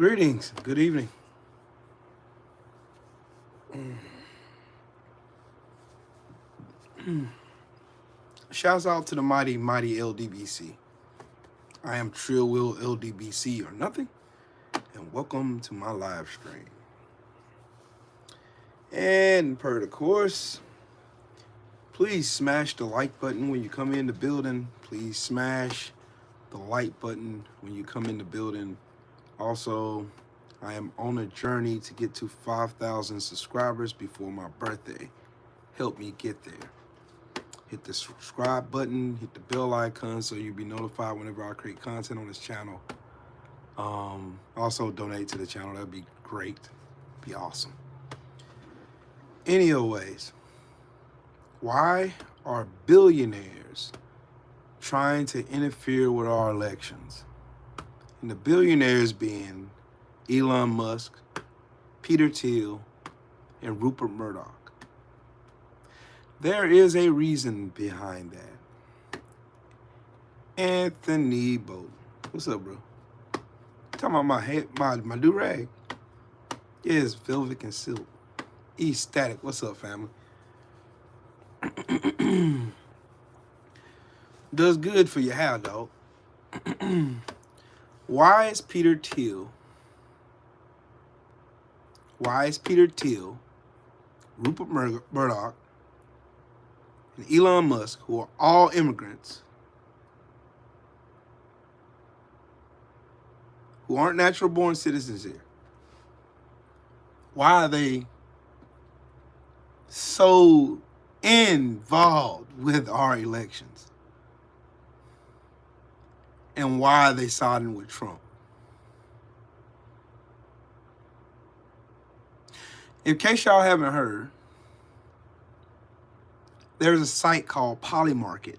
Greetings. Good evening. Shouts out to the mighty LDBC. I am Trill Will LDBC or nothing, and welcome to my live stream. And per the course, please smash the like button when you come in the building. Please smash the like button when you come in the building. Also, I am on a journey to get to 5,000 subscribers before my birthday. Help me get there. Hit the subscribe button, hit the bell icon so you'll be notified whenever I create content on this channel. Also donate to the channel, that'd be great, be awesome. Anyways, why are billionaires trying to interfere with our elections? And the billionaires being Elon Musk, Peter Thiel, and Rupert Murdoch. There is a reason behind that. Anthony Bolton. What's up, bro? Talking about my do-rag. Yeah, it's velvet and silk. Static. What's up, family? Does good for your hair, dog. Why is Peter Thiel, Rupert Murdoch, and Elon Musk, who are all immigrants, who aren't natural-born citizens here, why are they so involved with our elections? And why are they siding with Trump? In case y'all haven't heard, there's a site called Polymarket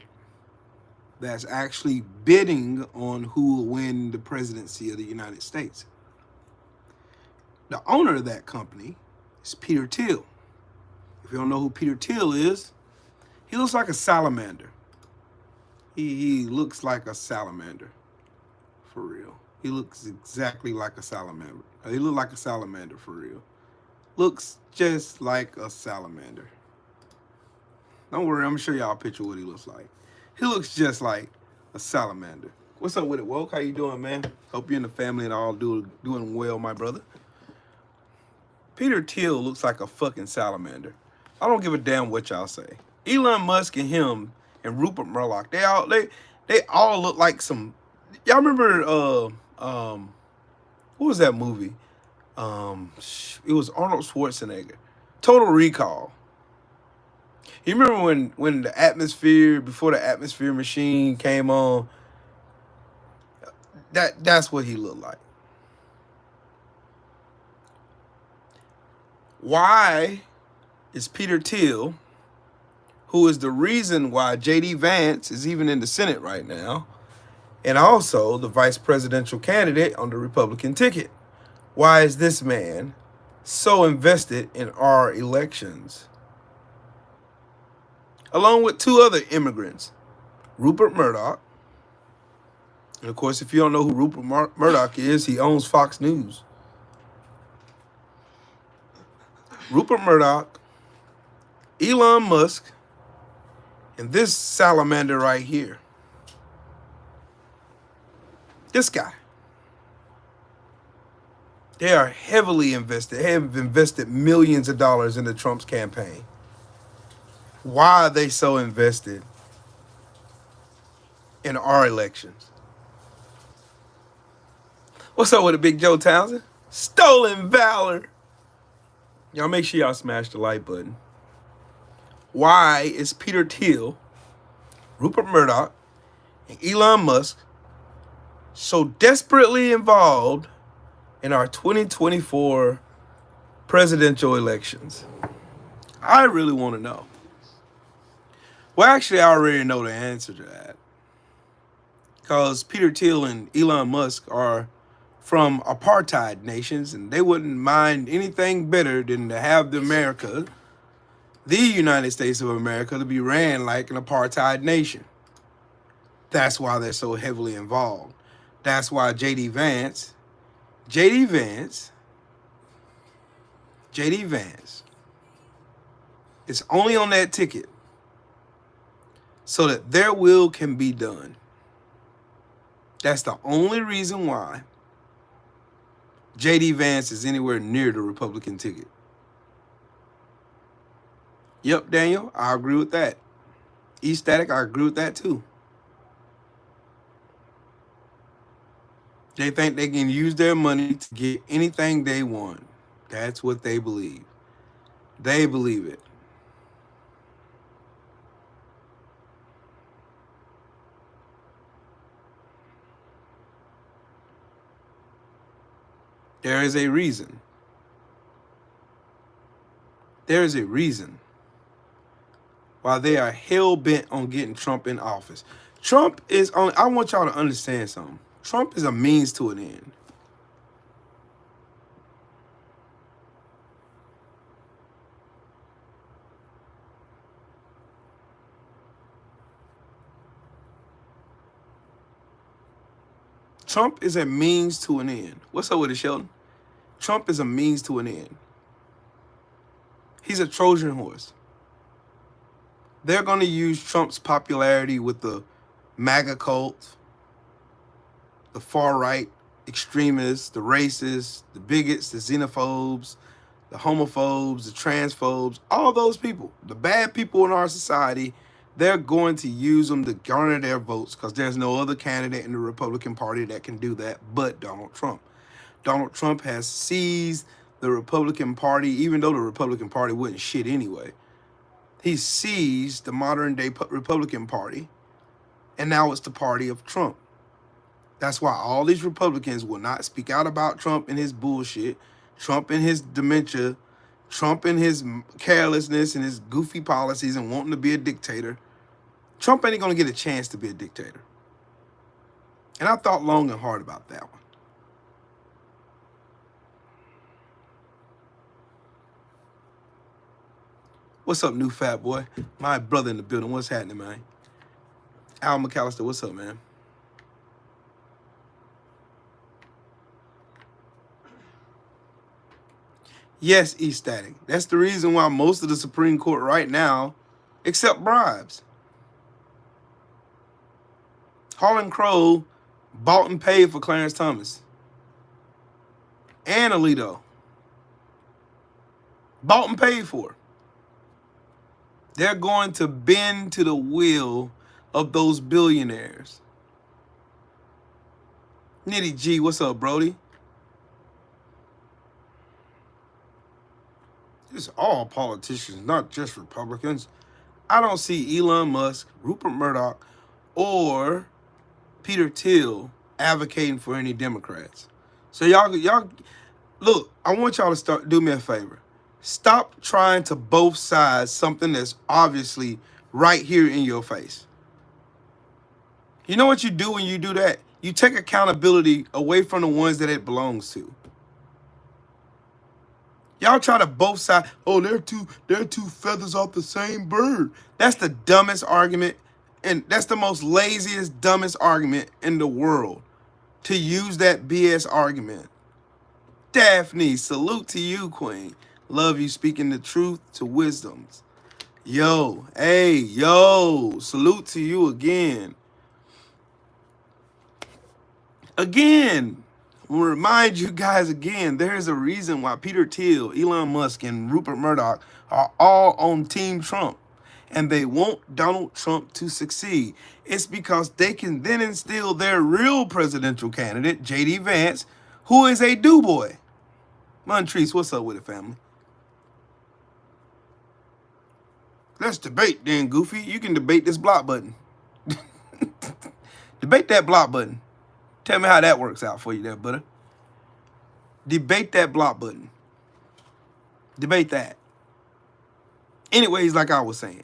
that's actually bidding on who will win the presidency of the United States. The owner of that company is Peter Thiel. If you don't know who Peter Thiel is, he looks like a salamander. He looks like a salamander, for real. He looks exactly like a salamander. He looks like a salamander, for real. Looks just like a salamander. Don't worry, I'm gonna show y'all a picture of what he looks like. He looks just like a salamander. What's up with it, Woke? How you doing, man? Hope you and the family and all doing well, my brother. Peter Thiel looks like a fucking salamander. I don't give a damn what y'all say. Elon Musk and him and Rupert Murdoch, they all look like some. Y'all remember what was that movie? It was Arnold Schwarzenegger. Total Recall. You remember when the atmosphere, before the atmosphere machine came on? That's what he looked like. Why is Peter Thiel, who is the reason why J.D. Vance is even in the Senate right now, and also the vice presidential candidate on the Republican ticket, why is this man so invested in our elections? Along with two other immigrants, Rupert Murdoch. And of course, if you don't know who Rupert Murdoch is, he owns Fox News. Rupert Murdoch, Elon Musk, and this salamander right here. This guy. They are heavily invested. They have invested millions of dollars into Trump's campaign. Why are they so invested in our elections? What's up with it, Big Joe Townsend? Stolen valor. Y'all make sure y'all smash the like button. Why is Peter Thiel, Rupert Murdoch, and Elon Musk so desperately involved in our 2024 presidential elections? I really want to know. Well, actually, I already know the answer to that. Because Peter Thiel and Elon Musk are from apartheid nations, and they wouldn't mind anything better than to have the United States of America, to be ran like an apartheid nation. That's why they're so heavily involved. That's why J.D. Vance JD Vance, JD Vance is only on that ticket so that their will can be done. That's the only reason why JD Vance is anywhere near the Republican ticket. Yep, Daniel, I agree with that. E-Static, I agree with that too. They think they can use their money to get anything they want. That's what they believe. They believe it. There is a reason. There is a reason why they are hell-bent on getting Trump in office. Trump is on, I want y'all to understand something. Trump is a means to an end. Trump is a means to an end. What's up with it, Sheldon? Trump is a means to an end. He's a Trojan horse. They're going to use Trump's popularity with the MAGA cult, the far-right extremists, the racists, the bigots, the xenophobes, the homophobes, the transphobes, all those people, the bad people in our society. They're going to use them to garner their votes because there's no other candidate in the Republican Party that can do that but Donald Trump. Donald Trump has seized the Republican Party, even though the Republican Party wasn't shit anyway. He seized the modern-day Republican Party, and now it's the party of Trump. That's why all these Republicans will not speak out about Trump and his bullshit, Trump and his dementia, Trump and his carelessness and his goofy policies and wanting to be a dictator. Trump ain't going to get a chance to be a dictator. And I thought long and hard about that one. What's up, new fat boy? My brother in the building. What's happening, man? Al McAllister, what's up, man? Yes, E-Static. That's the reason why most of the Supreme Court right now accept bribes. Harlan Crow bought and paid for Clarence Thomas and Alito. Bought and paid for. They're going to bend to the will of those billionaires. Nitty G, what's up, Brody? It's all politicians, not just Republicans. I don't see Elon Musk, Rupert Murdoch, or Peter Thiel advocating for any Democrats. So y'all look, I want y'all to do me a favor. Stop trying to both sides something that's obviously right here in your face. You know what you do when you do that? You take accountability away from the ones that it belongs to. Y'all try to both sides, oh, they're two feathers off the same bird. That's the dumbest argument, and that's the most laziest, dumbest argument in the world, to use that BS argument. Daphne, salute to you, Queen. Love you speaking the truth to wisdoms. Yo, hey, yo, salute to you again. Again, I'll remind you guys again, there's a reason why Peter Thiel, Elon Musk, and Rupert Murdoch are all on Team Trump. And they want Donald Trump to succeed. It's because they can then instill their real presidential candidate, JD Vance, who is a do-boy. Montrese, what's up with it, family? Let's debate then, Goofy. You can debate this block button. Debate that block button. Tell me how that works out for you there, buddy. Debate that block button. Debate that. Anyways, like I was saying.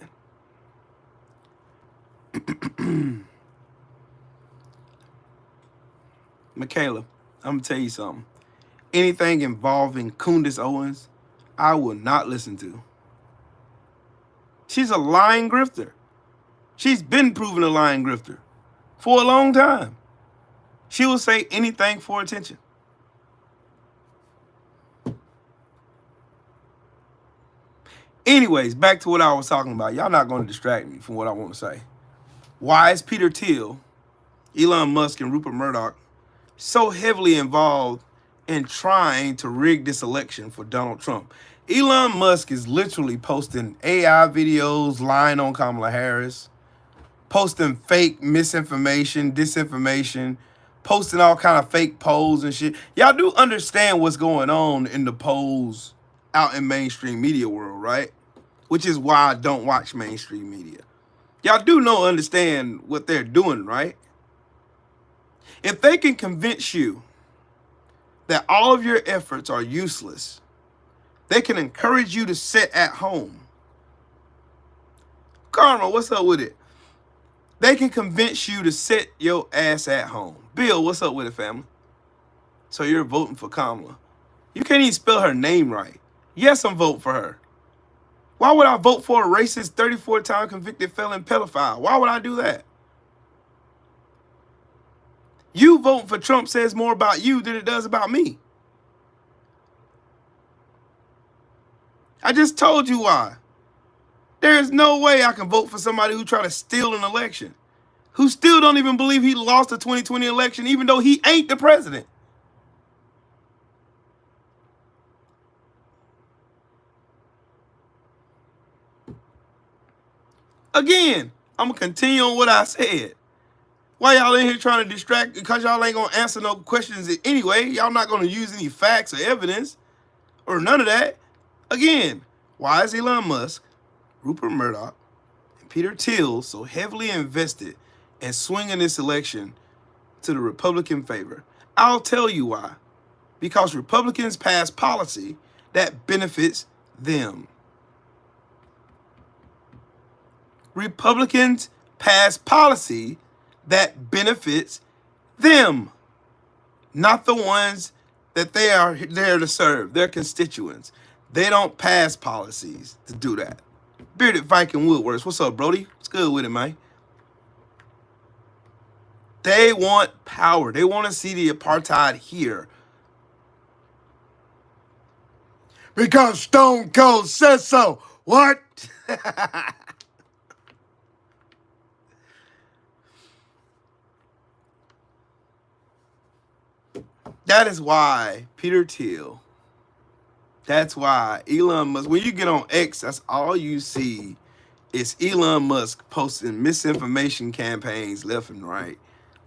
Michaela, I'm going to tell you something. Anything involving Candace Owens, I will not listen to. She's a lying grifter. She's been proven a lying grifter for a long time. She will say anything for attention. Anyways, back to what I was talking about. Y'all not going to distract me from what I want to say. Why is Peter Thiel, Elon Musk, and Rupert Murdoch so heavily involved in trying to rig this election for Donald Trump? Elon Musk is literally posting AI videos, lying on Kamala Harris, posting fake misinformation, disinformation, posting all kind of fake polls and shit. Y'all do understand what's going on in the polls out in mainstream media world, right? Which is why I don't watch mainstream media. Y'all do understand what they're doing, right? If they can convince you that all of your efforts are useless, they can encourage you to sit at home. Karma, what's up with it? They can convince you to sit your ass at home. Bill, what's up with it, family? So you're voting for Kamala. You can't even spell her name right. Yes, I'm voting for her. Why would I vote for a racist 34-time convicted felon pedophile? Why would I do that? You voting for Trump says more about you than it does about me. I just told you why. There is no way I can vote for somebody who tried to steal an election, who still don't even believe he lost the 2020 election, even though he ain't the president. Again, I'm going to continue on what I said. Why y'all in here trying to distract? Because y'all ain't going to answer no questions anyway. Y'all not going to use any facts or evidence or none of that. Again, why is Elon Musk, Rupert Murdoch, and Peter Thiel so heavily invested in swinging this election to the Republican favor? I'll tell you why. Because Republicans pass policy that benefits them. Republicans pass policy that benefits them, not the ones that they are there to serve, their constituents. They don't pass policies to do that. Bearded Viking Woodworks, what's up, Brody? What's good with it, man? They want power. They want to see the apartheid here. Because Stone Cold says so. What? That is why Peter Thiel, that's why Elon Musk, when you get on X, that's all you see is Elon Musk posting misinformation campaigns left and right,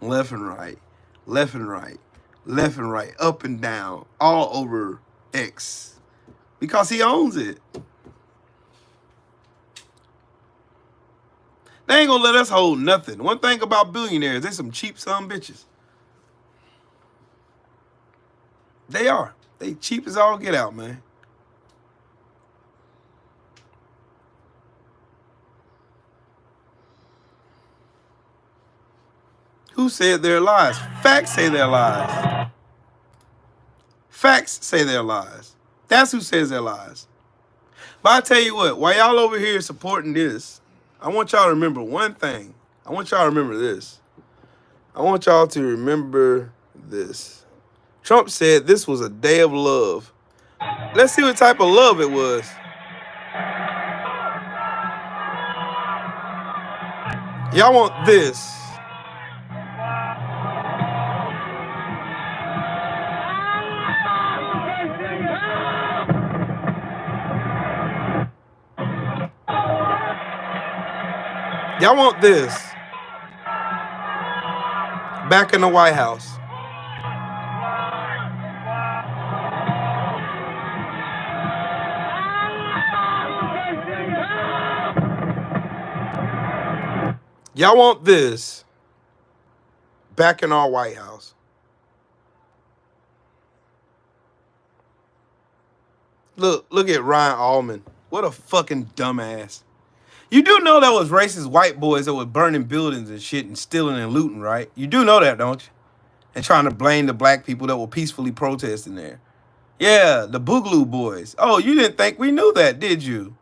left and right, left and right, left and right, up and down, all over X, because he owns it. They ain't gonna let us hold nothing. One thing about billionaires, they some cheap son bitches. They are. They cheap as all get out, man. Who said they're lies? Facts say they're lies. Facts say they're lies. That's who says they're lies. But I tell you what, while y'all over here supporting this, I want y'all to remember one thing. I want y'all to remember this. I want y'all to remember this. Trump said this was a day of love. Let's see what type of love it was. Y'all want this. Y'all want this. Back in the White House. Y'all want this back in our White House. Look at Ryan Allman. What a fucking dumbass. You do know that was racist white boys that were burning buildings and shit and stealing and looting, right? You do know that, don't you? And trying to blame the black people that were peacefully protesting there. Yeah, the Boogaloo boys. Oh, you didn't think we knew that, did you?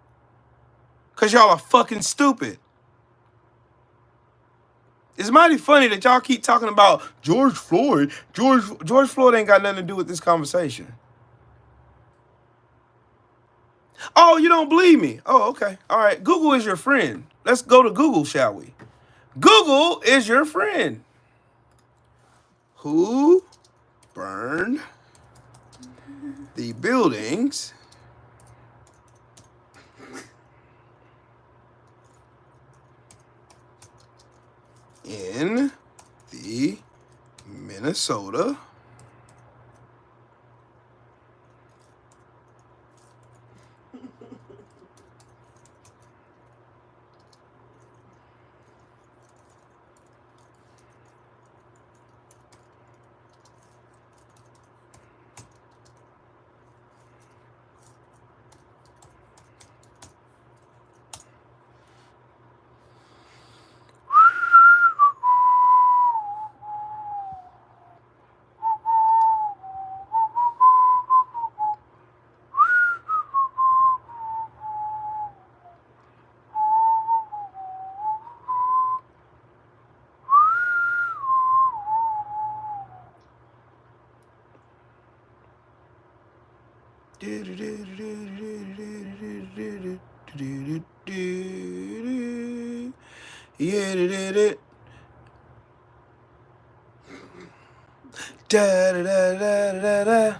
Because y'all are fucking stupid. It's mighty funny that y'all keep talking about George Floyd. George Floyd ain't got nothing to do with this conversation. Oh, you don't believe me? Oh, okay. All right. Google is your friend. Let's go to Google, shall we? Google is your friend. Who burned the buildings in the Minnesota yeah, da da da da da da.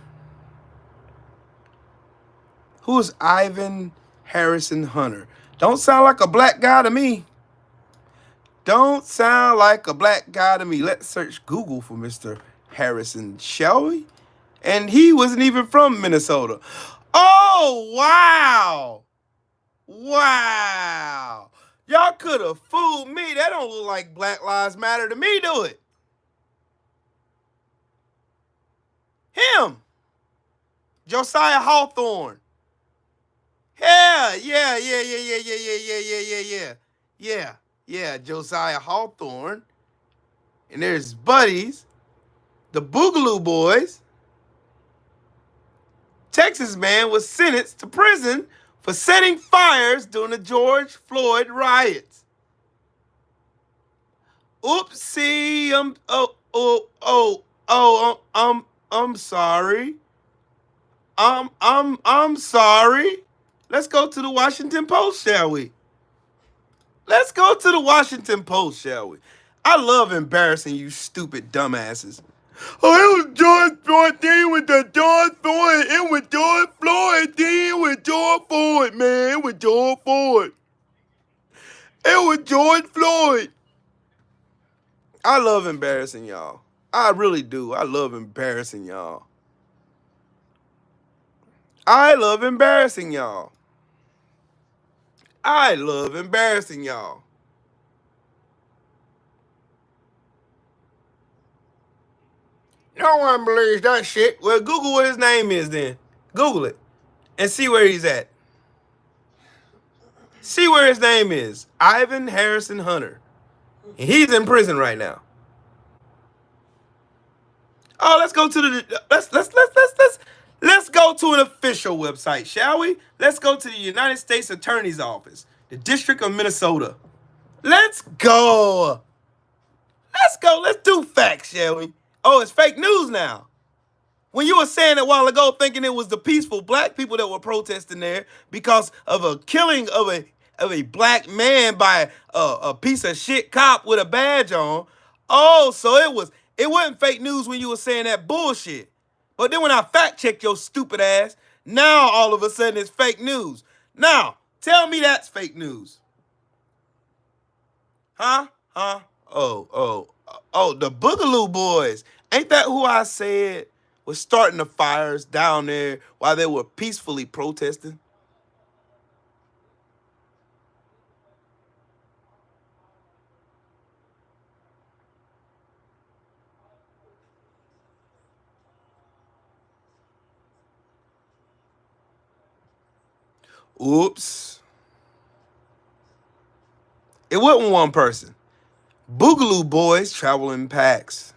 Who is Ivan Harrison Hunter? Don't sound like a black guy to me. Don't sound like a black guy to me. Let's search Google for Mr. Harrison, shall we? And he wasn't even from Minnesota. Oh, wow. Wow. Y'all could have fooled me. That don't look like Black Lives Matter to me, do it? Him. Josiah Hawthorne. Yeah. Josiah Hawthorne. And there's his buddies, the Boogaloo Boys. Texas man was sentenced to prison for setting fires during the George Floyd riots. Oopsie, I'm sorry. I'm sorry. Let's go to the Washington Post, shall we? Let's go to the Washington Post, shall we? I love embarrassing you stupid dumbasses. Oh, it was George Floyd, then with the George Floyd. It was George Floyd, then with George Floyd, man. It was George Floyd. It was George Floyd. I love embarrassing y'all. I really do. I love embarrassing y'all. I love embarrassing y'all. I love embarrassing y'all. No one believes that shit. Well, Google what his name is then. Google it and see where he's at. See where his name is. Ivan Harrison Hunter. And he's in prison right now. Oh, let's go to the let's go to an official website, shall we? Let's go to the United States Attorney's Office, the District of Minnesota. Let's go. Let's go. Let's do facts, shall we? Oh, it's fake news now. When you were saying it a while ago, thinking it was the peaceful black people that were protesting there because of a killing of a black man by a piece of shit cop with a badge on. Oh, so it wasn't fake news when you were saying that bullshit. But then when I fact checked your stupid ass, now all of a sudden it's fake news. Now, tell me that's fake news. Huh? Oh, the Boogaloo Boys. Ain't that who I said was starting the fires down there while they were peacefully protesting? Oops. It wasn't one person. Boogaloo Boys travel in packs.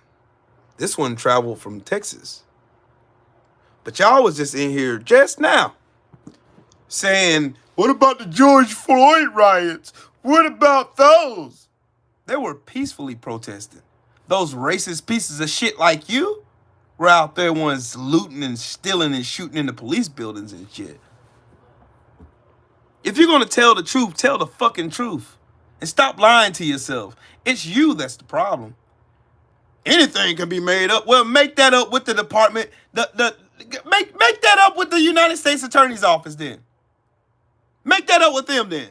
This one traveled from Texas. But y'all was just in here just now saying, what about the George Floyd riots? What about those? They were peacefully protesting. Those racist pieces of shit like you were out there ones looting and stealing and shooting in the police buildings and shit. If you're going to tell the truth, tell the fucking truth. And stop lying to yourself. It's you that's the problem. Anything can be made up. Well, make that up with the department. Make that up with the United States Attorney's Office then. Make that up with them then.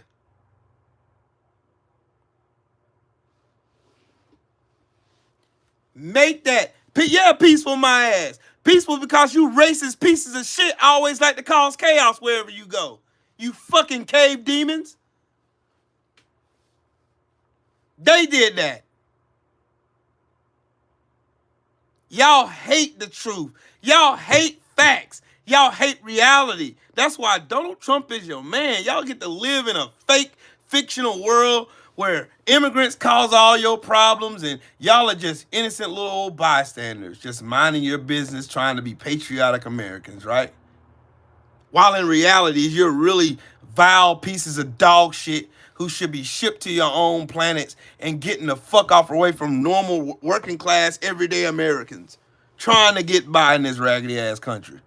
Make that. Yeah, peaceful my ass. Peaceful because you racist pieces of shit always like to cause chaos wherever you go. You fucking cave demons. They did that. Y'all hate the truth. Y'all hate facts. Y'all hate reality. That's why Donald Trump is your man. Y'all get to live in a fake, fictional world where immigrants cause all your problems and y'all are just innocent little old bystanders, just minding your business, trying to be patriotic Americans, right? While in reality, you're really vile pieces of dog shit who should be shipped to your own planets and getting the fuck off away from normal working class everyday Americans trying to get by in this raggedy ass country.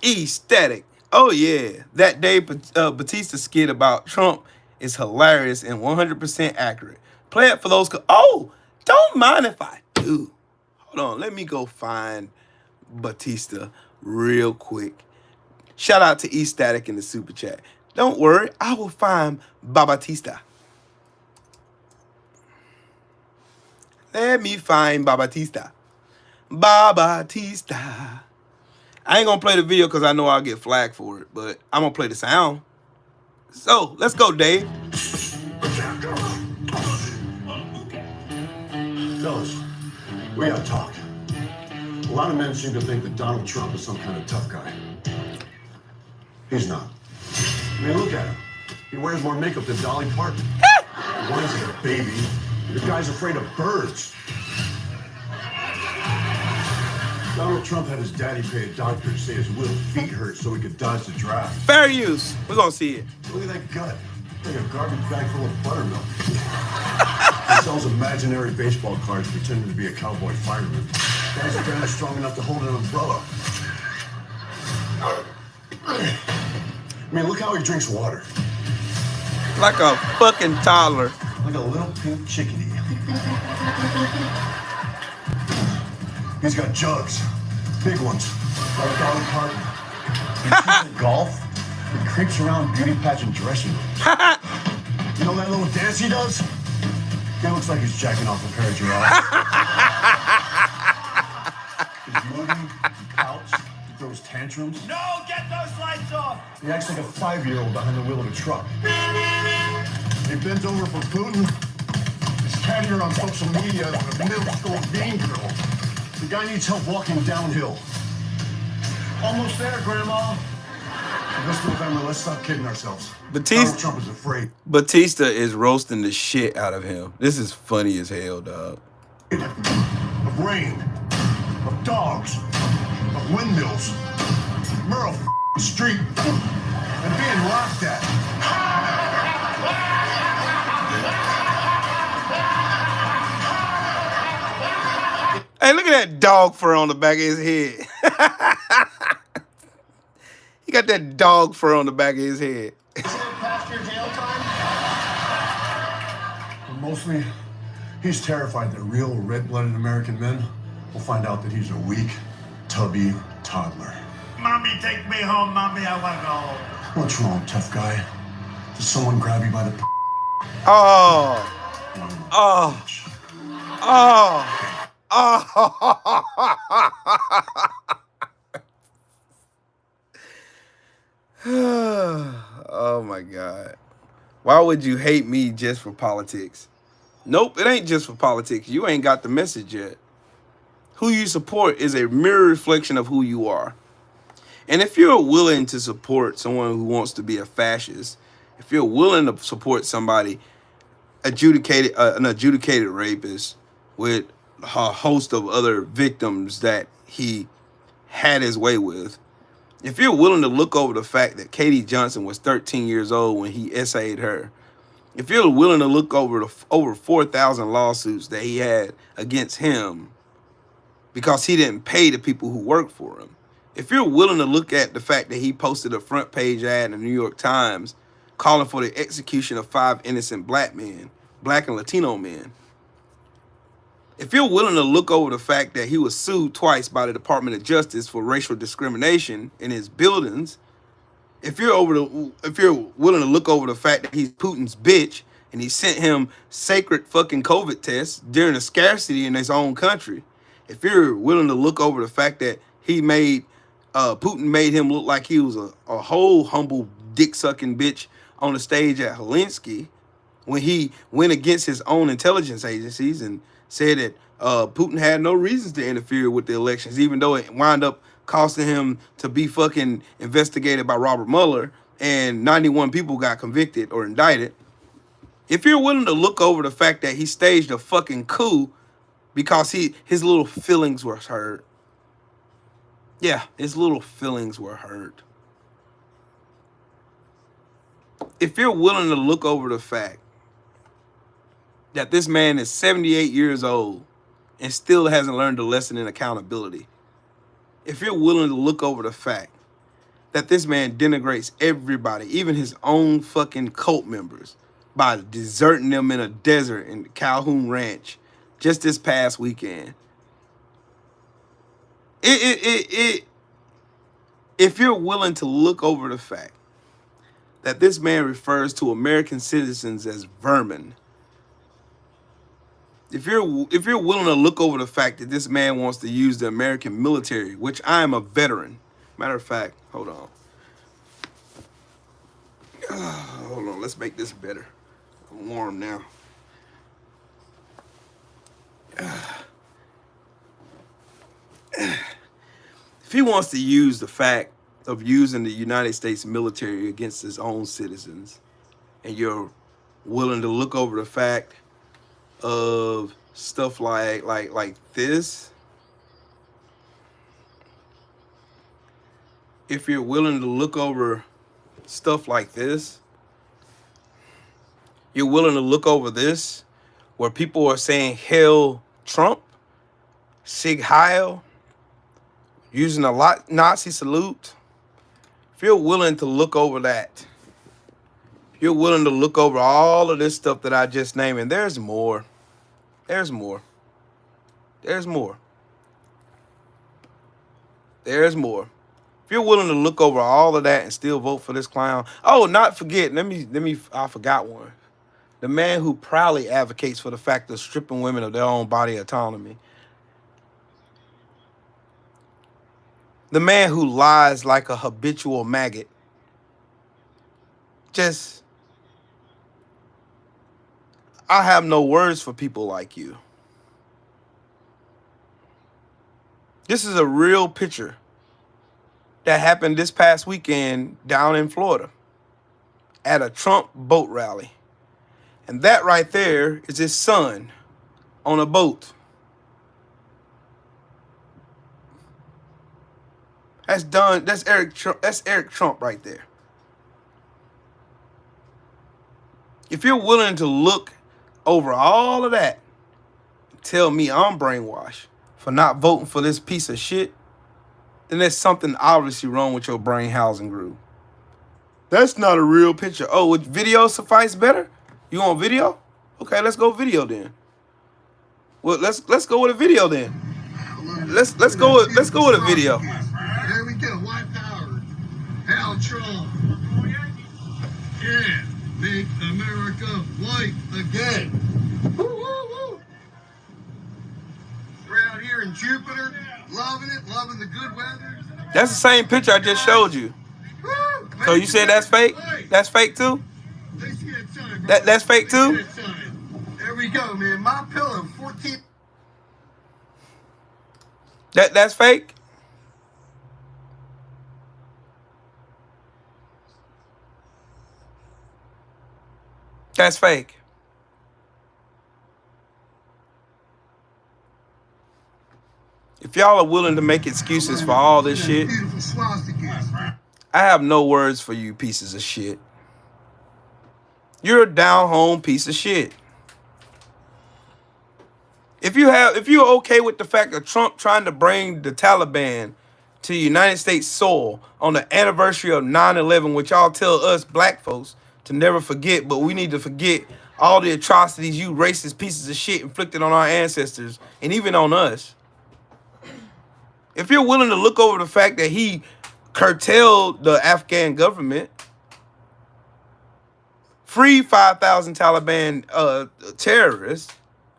Ecstatic. Oh yeah, that Dave Bautista skit about Trump is hilarious and 100% accurate. Play it for those. Oh, don't mind if I do. Hold on, let me go find Bautista real quick. Shout out to Ecstatic in the super chat. Don't worry, I will find Babatista. Let me find Babatista. Babatista. I ain't gonna play the video because I know I'll get flagged for it, but I'm gonna play the sound. So, let's go, Dave. Fellas, we gotta talk. A lot of men seem to think that Donald Trump is some kind of tough guy. He's not. I mean, look at him. He wears more makeup than Dolly Parton. He whines like a baby. The guy's afraid of birds. Donald Trump had his daddy pay a doctor to say his little feet hurt so he could dodge the draft. Fair use. We're gonna see it. Look at that gut. Like a garbage bag full of buttermilk. He sells imaginary baseball cards pretending to be a cowboy fireman. Guy's barely strong enough to hold an umbrella. I mean, look how he drinks water. Like a fucking toddler. Like a little pink chickadee. He's got jugs. Big ones. Like Dolly Parton. He plays golf. He creeps around beauty pageant dressing rooms. You know that little dance he does? It looks like he's jacking off a pair of giraffes. He's moody, he pouts, he throws tantrums. No, get those lights off! He acts like a 5-year-old behind the wheel of a truck. He bends over for Putin. He's cattier on social media than a middle-school bean girl. The guy needs help walking downhill. Almost there, Grandma. This November, let's stop kidding ourselves. Donald Trump is afraid. Bautista is roasting the shit out of him. This is funny as hell, dog. Of rain, of dogs, of windmills, Merle Street, and being laughed at. Hey, look at that dog fur on the back of his head. He got that dog fur on the back of his head. Is it past your jail time? But mostly, he's terrified that real red-blooded American men will find out that he's a weak, tubby toddler. Mommy, take me home, Mommy, I want to go home. What's wrong, tough guy? Did someone grab you by the Oh. Oh. Oh. Oh. Oh my God. Why would you hate me just for politics? Nope, it ain't just for politics. You ain't got the message yet. Who you support is a mirror reflection of who you are. And if you're willing to support someone who wants to be a fascist, if you're willing to support somebody an adjudicated rapist with a host of other victims that he had his way with, if you're willing to look over the fact that Katie Johnson was 13 years old when he essayed her, if you're willing to look over the over 4,000 lawsuits that he had against him because he didn't pay the people who work for him, if you're willing to look at the fact that he posted a front page ad in the New York Times calling for the execution of 5 innocent black men, black and Latino men, if you're willing to look over the fact that he was sued twice by the Department of Justice for racial discrimination in his buildings, if you're willing to look over the fact that he's Putin's bitch and he sent him sacred fucking COVID tests during a scarcity in his own country, if you're willing to look over the fact that Putin made him look like he was a whole humble dick sucking bitch on the stage at Helsinki when he went against his own intelligence agencies and said that Putin had no reasons to interfere with the elections, even though it wound up costing him to be fucking investigated by Robert Mueller and 91 people got convicted or indicted. If you're willing to look over the fact that he staged a fucking coup because his little feelings were hurt. Yeah, his little feelings were hurt. If you're willing to look over the fact that this man is 78 years old and still hasn't learned the lesson in accountability, if you're willing to look over the fact that this man denigrates everybody, even his own fucking cult members, by deserting them in a desert in Calhoun Ranch just this past weekend, if you're willing to look over the fact that this man refers to American citizens as vermin, if you're willing to look over the fact that this man wants to use the American military, which I am a veteran. Matter of fact, hold on. Hold on, let's make this better. I'm warm now. If he wants to use the fact of using the United States military against his own citizens, and you're willing to look over the fact of stuff like this, if you're willing to look over stuff like this, you're willing to look over this where people are saying Hail Trump, Sig Heil, using a Nazi salute. If you're willing to look over that, if you're willing to look over all of this stuff that I just named, and there's more. There's more. There's more. There's more. If you're willing to look over all of that and still vote for this clown. Oh, not forget, I forgot one. The man who proudly advocates for the fact of stripping women of their own body autonomy. The man who lies like a habitual maggot. I have no words for people like you. This is a real picture that happened this past weekend down in Florida at a Trump boat rally. And that right there is his son on a boat. That's Eric Trump right there. If you're willing to look over all of that, tell me I'm brainwashed for not voting for this piece of shit, then there's something obviously wrong with your brain housing group. That's not a real picture. Oh, would video suffice better? You want video? Okay, let's go video then. Well, let's go with a video then. Let's go with a video. There we go, white power. Hell, Trump. Yeah, make America white again. Woo, woo, woo. We're out here in Jupiter, loving it, loving the good weather. That's the same picture I just showed you. Woo. So you said that's fake? That's fake too? That's fake too? There we go, man. My pillow, 14. That's fake? That's fake. If y'all are willing to make excuses for all this shit, I have no words for you pieces of shit. You're a down home piece of shit. If you're okay with the fact of Trump trying to bring the Taliban to the United States soil on the anniversary of 9/11, which y'all tell us black folks to never forget, but we need to forget all the atrocities you racist pieces of shit inflicted on our ancestors and even on us. If you're willing to look over the fact that he curtailed the Afghan government, freed 5,000 Taliban terrorists,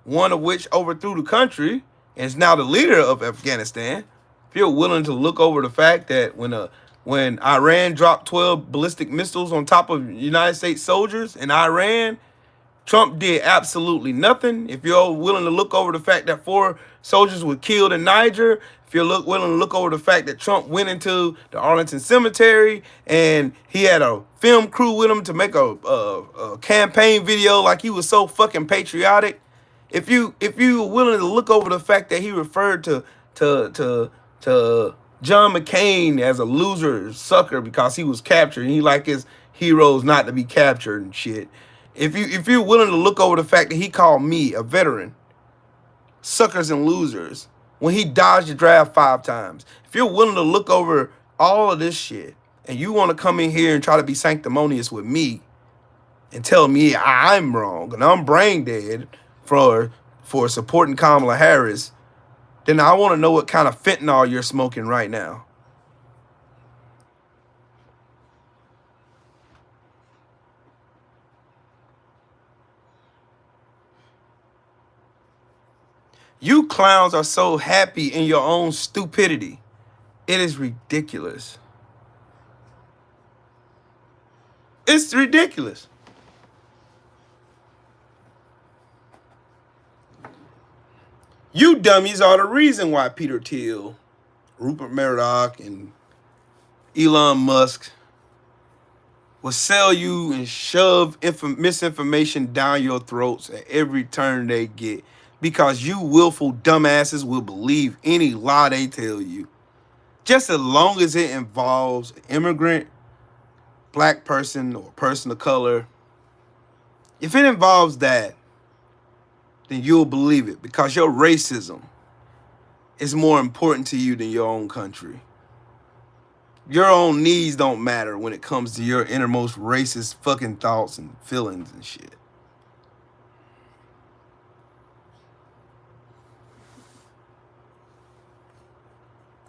one of which overthrew the country and is now the leader of Afghanistan. If you're willing to look over the fact that when Iran dropped 12 ballistic missiles on top of United States soldiers in Iran, Trump did absolutely nothing. If you're willing to look over the fact that 4 soldiers were killed in Niger, if you're willing to look over the fact that Trump went into the Arlington Cemetery and he had a film crew with him to make a campaign video like he was so fucking patriotic, if you were willing to look over the fact that he referred to John McCain as a loser sucker because he was captured and he like his heroes not to be captured and shit. If you're willing to look over the fact that he called me a veteran, suckers and losers, when he dodged the draft 5 times, if you're willing to look over all of this shit and you want to come in here and try to be sanctimonious with me and tell me I'm wrong and I'm brain dead for supporting Kamala Harris, then I want to know what kind of fentanyl you're smoking right now. You clowns are so happy in your own stupidity. It is ridiculous. It's ridiculous. You dummies are the reason why Peter Thiel, Rupert Murdoch, and Elon Musk will sell you and shove misinformation down your throats at every turn they get, because you willful dumbasses will believe any lie they tell you, just as long as it involves an immigrant, black person, or person of color. If it involves that, then you'll believe it, because your racism is more important to you than your own country. Your own needs don't matter when it comes to your innermost racist fucking thoughts and feelings and shit.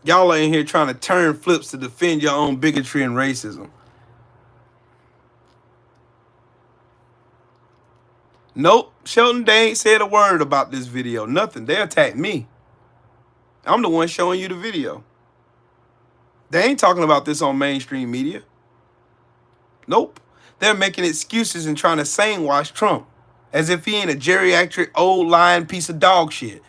Y'all are in here trying to turn flips to defend your own bigotry and racism. Nope, Shelton, they ain't said a word about this video. Nothing. They attacked me. I'm the one showing you the video. They ain't talking about this on mainstream media. Nope. They're making excuses and trying to sane-wash Trump as if he ain't a geriatric old lying piece of dog shit.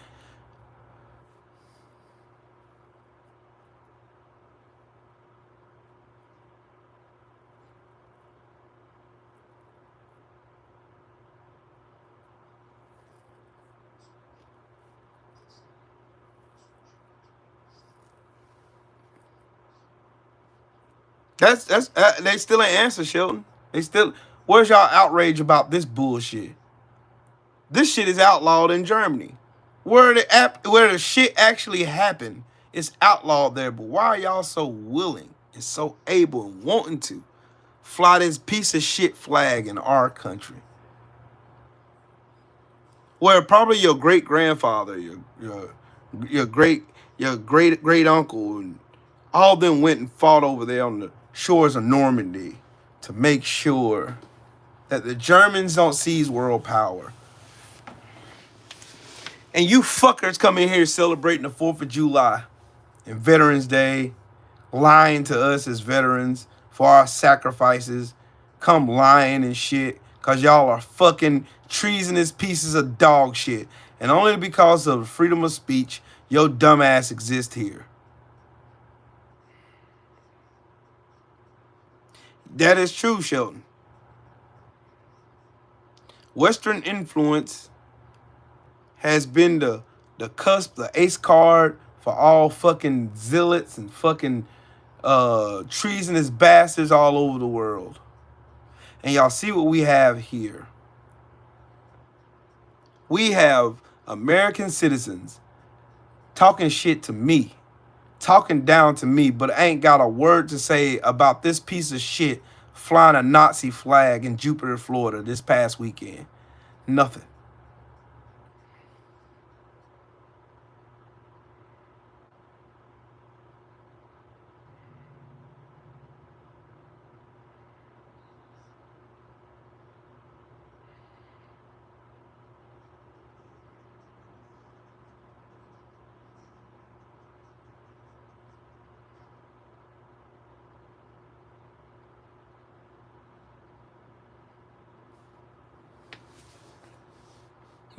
They still ain't answer, Shelton. Where's y'all outrage about this bullshit? This shit is outlawed in Germany. Where the shit actually happened, it's outlawed there. But why are y'all so willing and so able and wanting to fly this piece of shit flag in our country? Where probably your great grandfather, your great uncle, and all of them went and fought over there on the shores of Normandy to make sure that the Germans don't seize world power. And you fuckers come in here celebrating the 4th of July and Veterans Day, lying to us as veterans for our sacrifices, come lying and shit, because y'all are fucking treasonous pieces of dog shit. And only because of freedom of speech, your dumbass exists here. That is true, Shelton. Western influence has been the cusp, the ace card for all fucking zealots and fucking treasonous bastards all over the world. And y'all see what we have here. We have American citizens talking shit to me, talking down to me, but ain't got a word to say about this piece of shit flying a Nazi flag in Jupiter, Florida this past weekend. Nothing.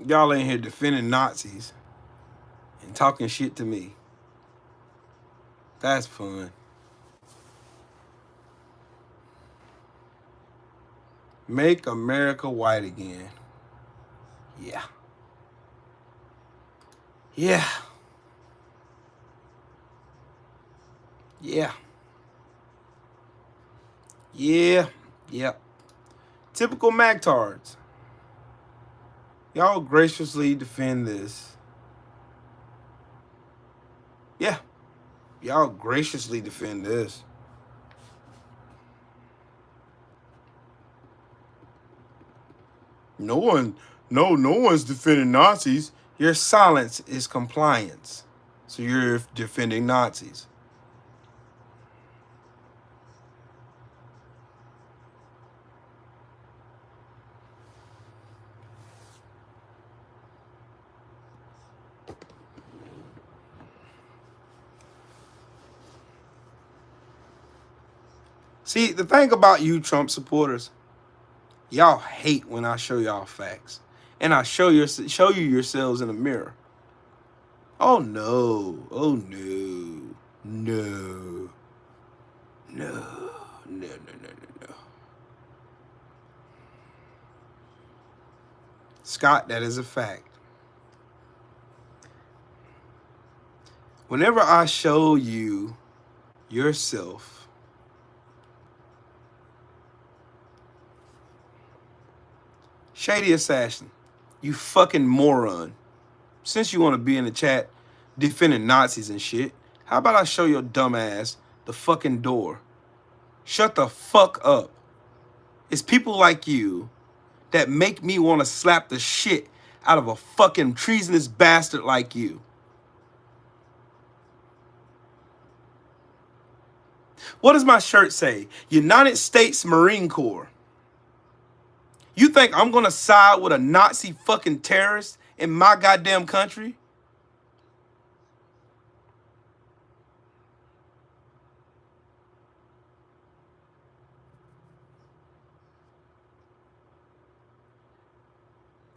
Y'all in here defending Nazis and talking shit to me. That's fun. Make America white again. Yeah. Yeah. Yeah. Yeah. Yep. Typical MAGTARDs. Y'all graciously defend this. Yeah. Y'all graciously defend this. No one's defending Nazis. Your silence is compliance. So you're defending Nazis. See, the thing about you Trump supporters, y'all hate when I show y'all facts. And I show you yourselves in the mirror. Oh no. Oh no. No. No. No, no, no, no, no. Scott, that is a fact. Whenever I show you yourself, Shady Assassin, you fucking moron. Since you want to be in the chat defending Nazis and shit, how about I show your dumb ass the fucking door? Shut the fuck up. It's people like you that make me want to slap the shit out of a fucking treasonous bastard like you. What does my shirt say? United States Marine Corps. You think I'm gonna side with a Nazi fucking terrorist in my goddamn country?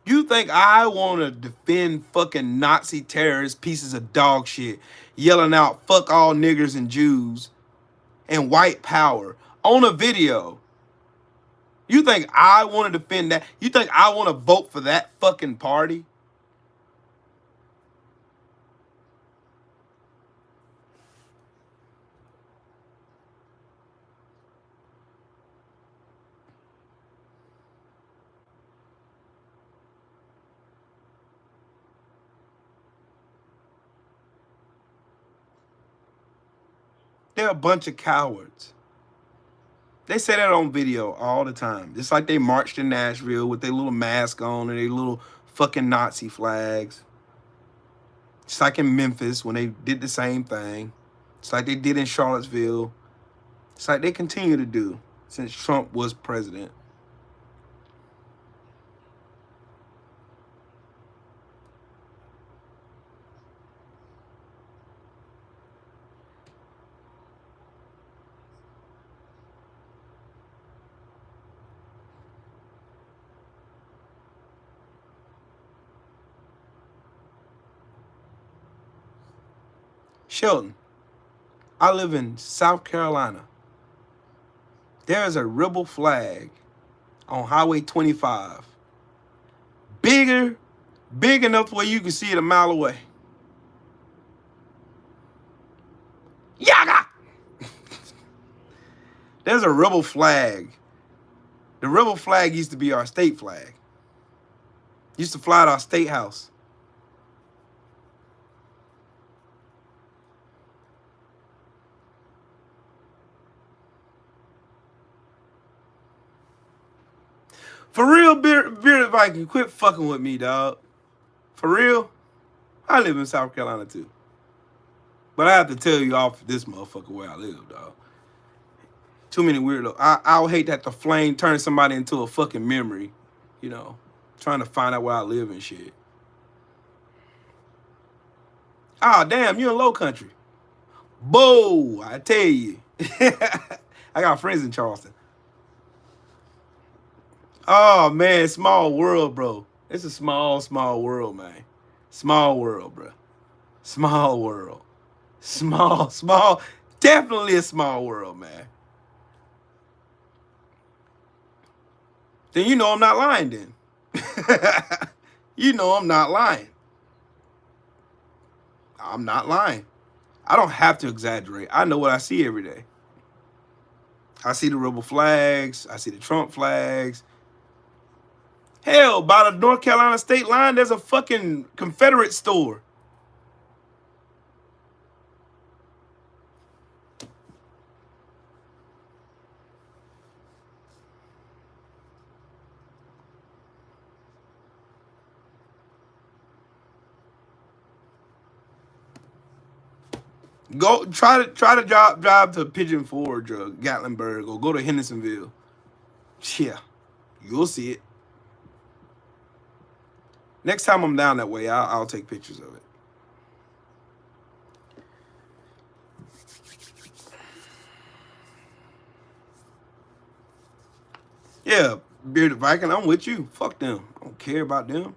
You think I want to defend fucking Nazi terrorist pieces of dog shit yelling out fuck all niggers and Jews and white power on a video? You think I want to defend that? You think I want to vote for that fucking party? They're a bunch of cowards. They say that on video all the time. Just like they marched in Nashville with their little mask on and their little fucking Nazi flags. It's like in Memphis when they did the same thing. It's like they did in Charlottesville. It's like they continue to do since Trump was president. Shelton, I live in South Carolina. There is a rebel flag on Highway 25. Big enough where you can see it a mile away. Yaga! There's a rebel flag The rebel flag used to be our state flag. Used to fly at our state house. For real, Bearded Viking, quit fucking with me, dog. For real, I live in South Carolina too. But I have to tell you off this motherfucker where I live, dog. Too many weirdos. I would hate that the flame turn somebody into a fucking memory, you know, trying to find out where I live and shit. Ah, damn, you in low country. Bow, I tell you. I got friends in Charleston. Oh, man, small world, bro. It's a small, small world, man. Small world, bro. Small world. Small. Definitely a small world, man. Then you know I'm not lying then. You know I'm not lying. I'm not lying. I don't have to exaggerate. I know what I see every day. I see the rebel flags. I see the Trump flags. Hell, by the North Carolina state line, there's a fucking Confederate store. Go try to drive to Pigeon Forge or Gatlinburg or go to Hendersonville. Yeah, you'll see it. Next time I'm down that way, I'll take pictures of it. Yeah, Bearded Viking, I'm with you. Fuck them. I don't care about them.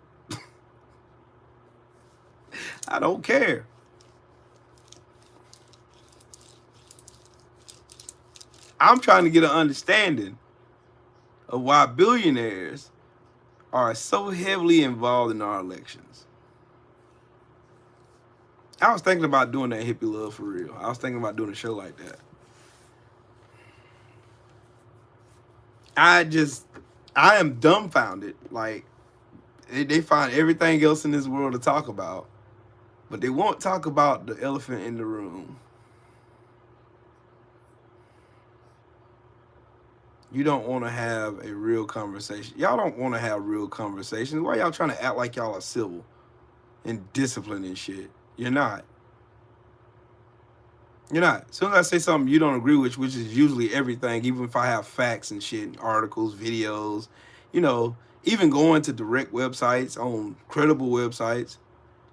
I don't care. I'm trying to get an understanding of why billionaires are so heavily involved in our elections. I was thinking about doing that hippie love for real. I was thinking about doing a show like that. I am dumbfounded. Like, they find everything else in this world to talk about, but they won't talk about the elephant in the room. You don't want to have a real conversation. Y'all don't want to have real conversations. Why y'all trying to act like y'all are civil and disciplined and shit? You're not. You're not. As soon as I say something you don't agree with, which is usually everything, even if I have facts and shit, and articles, videos, you know, even going to direct websites, on credible websites.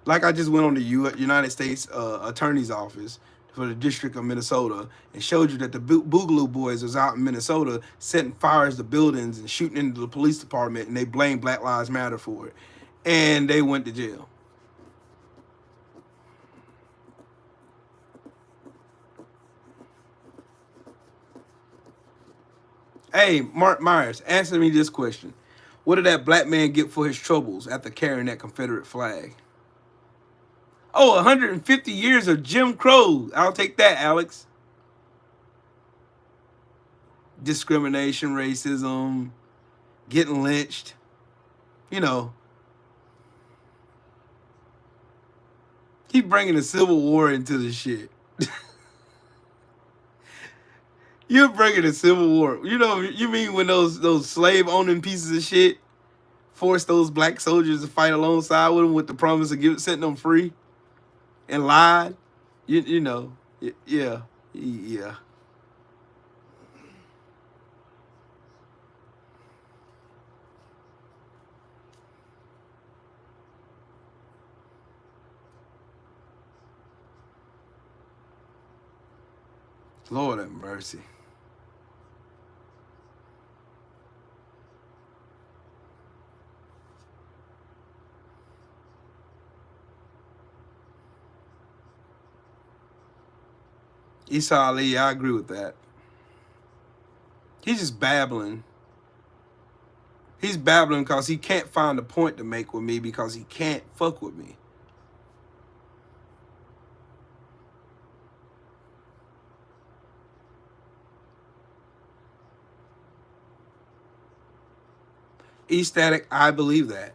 Like I just went on the United States Attorney's Office for the District of Minnesota and showed you that the Boogaloo Boys was out in Minnesota setting fires to buildings and shooting into the police department, and they blamed Black Lives Matter for it. And they went to jail. Hey, Mark Myers, answer me this question. What did that black man get for his troubles after carrying that Confederate flag? Oh, 150 years of Jim Crow. I'll take that, Alex. Discrimination, racism, getting lynched. You know. Keep bringing the Civil War into the shit. You're bringing the Civil War. You know, you mean when those slave-owning pieces of shit forced those black soldiers to fight alongside with them with the promise of setting them free? And lied, you know, yeah. Lord have mercy. Issa Ali, I agree with that. He's just babbling. He's babbling because he can't find a point to make with me because he can't fuck with me. Ecstatic, I believe that.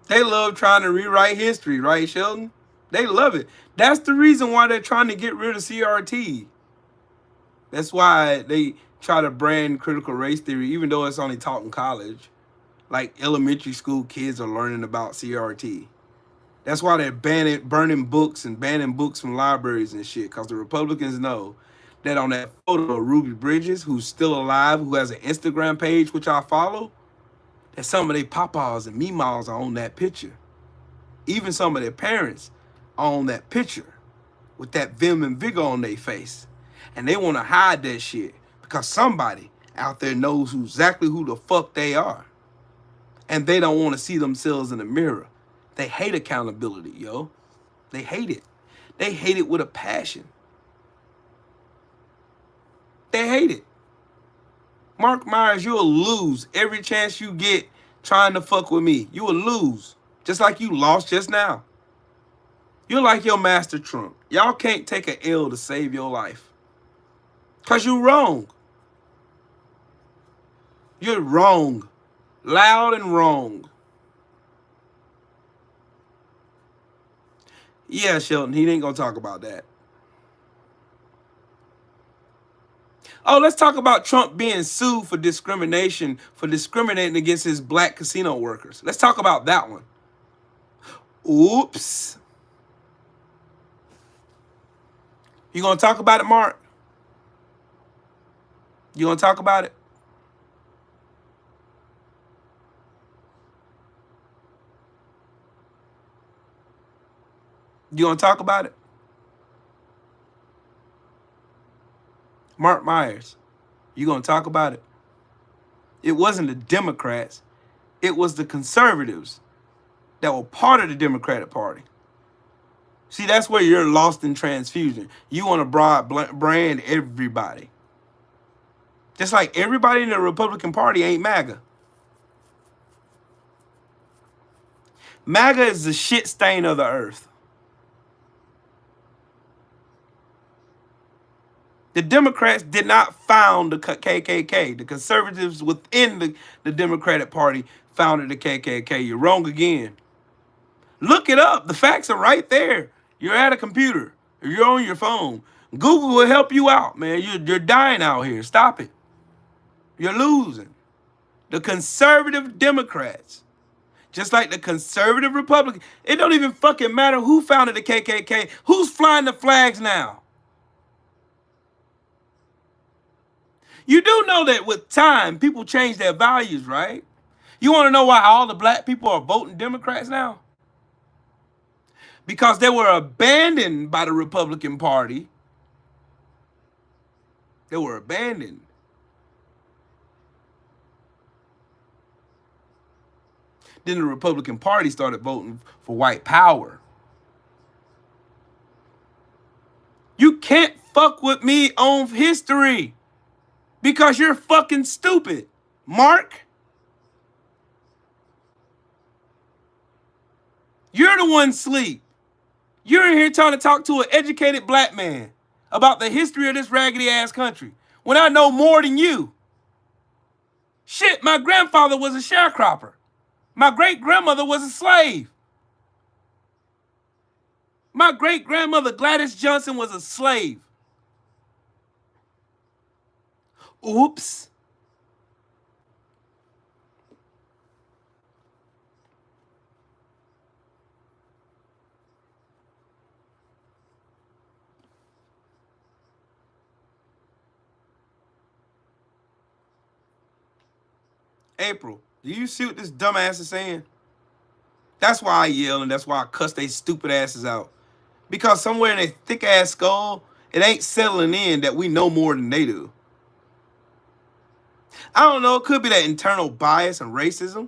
They love trying to rewrite history, right, Sheldon? They love it. That's the reason why they're trying to get rid of CRT. That's why they try to brand critical race theory, even though it's only taught in college. Like elementary school kids are learning about CRT. That's why they're burning books and banning books from libraries and shit. Because the Republicans know that on that photo of Ruby Bridges, who's still alive, who has an Instagram page which I follow, that some of their papas and meemaws are on that picture. Even some of their parents are on that picture with that vim and vigor on their face. And they want to hide that shit because somebody out there knows exactly who the fuck they are. And they don't want to see themselves in the mirror. They hate accountability, yo. They hate it. They hate it with a passion. They hate it. Mark Myers, you'll lose every chance you get trying to fuck with me. You will lose. Just like you lost just now. You're like your master Trump. Y'all can't take an L to save your life. Because you're wrong. You're wrong. Loud and wrong. Yeah, Shelton, he ain't going to talk about that. Oh, let's talk about Trump being sued for discrimination, for discriminating against his black casino workers. Let's talk about that one. Oops. You going to talk about it, Mark? You going to talk about it? You going to talk about it? Mark Myers, you going to talk about it? It wasn't the Democrats. It was the conservatives that were part of the Democratic Party. See, that's where you're lost in transfusion. You want to broad brand everybody. Just like everybody in the Republican Party ain't MAGA. MAGA is the shit stain of the earth. The Democrats did not found the KKK. The conservatives within the Democratic Party founded the KKK. You're wrong again. Look it up. The facts are right there. You're at a computer. You're on your phone. Google will help you out, man. You're dying out here. Stop it. You're losing. The conservative Democrats, just like the conservative Republicans, it don't even fucking matter who founded the KKK. Who's flying the flags now? You do know that with time, people change their values, right? You want to know why all the black people are voting Democrats now? Because they were abandoned by the Republican Party. They were abandoned. Then the Republican Party started voting for white power. You can't fuck with me on history because you're fucking stupid, Mark. You're the one asleep. You're in here trying to talk to an educated black man about the history of this raggedy ass country when I know more than you. Shit, my grandfather was a sharecropper. My great-grandmother was a slave. My great-grandmother Gladys Johnson was a slave. Oops. April, do you see what this dumbass is saying? That's why I yell and that's why I cuss they stupid asses out. Because somewhere in their thick ass skull, it ain't settling in that we know more than they do. I don't know, it could be that internal bias and racism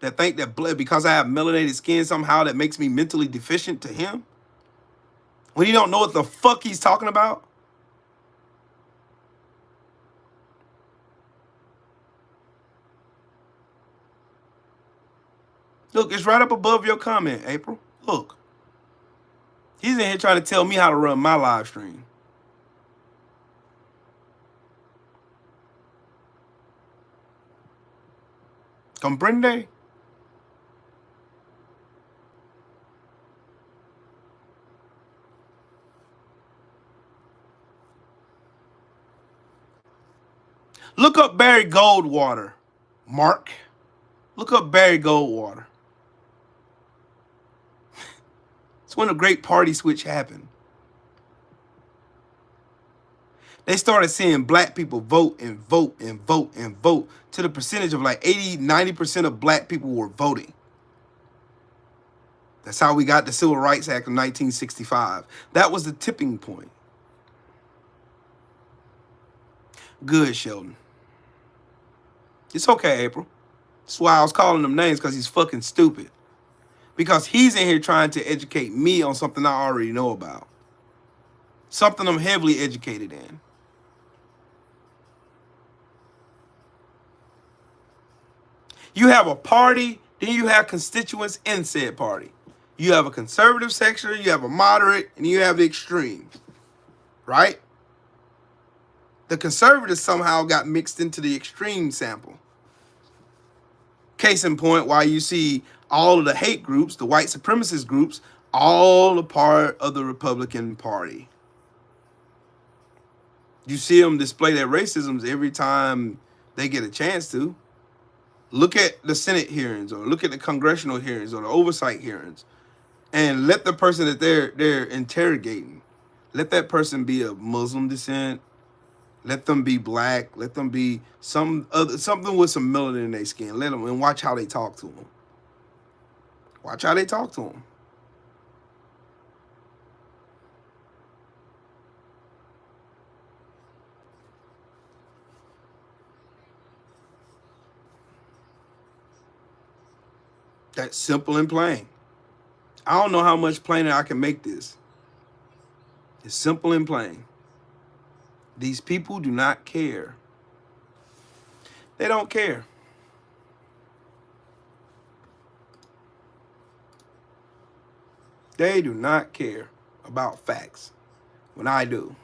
that think that because I have melanated skin somehow that makes me mentally deficient to him. When you don't know what the fuck he's talking about. Look, it's right up above your comment, April. Look. He's in here trying to tell me how to run my live stream. Comprende? Look up Barry Goldwater, Mark. Look up Barry Goldwater. It's when a great party switch happened. They started seeing black people vote and vote and vote and vote to the percentage of like 80, 90% of black people were voting. That's how we got the Civil Rights Act of 1965. That was the tipping point. Good, Sheldon. It's okay, April. That's why I was calling them names, because he's fucking stupid. Because he's in here trying to educate me on something I already know about. Something I'm heavily educated in. You have a party, then you have constituents in said party. You have a conservative section, you have a moderate, and you have the extreme. Right? The conservatives somehow got mixed into the extreme sample. Case in point, why you see all of the hate groups, the white supremacist groups, all a part of the Republican Party. You see them display their racisms every time they get a chance to. Look at the Senate hearings, or look at the congressional hearings, or the oversight hearings, and let the person that they're interrogating, let that person be of Muslim descent, let them be black, let them be something with some melanin in their skin. Let them, and watch how they talk to them. Watch how they talk to them. That's simple and plain. I don't know how much plainer I can make this. It's simple and plain. These people do not care. They don't care. They do not care about facts when I do.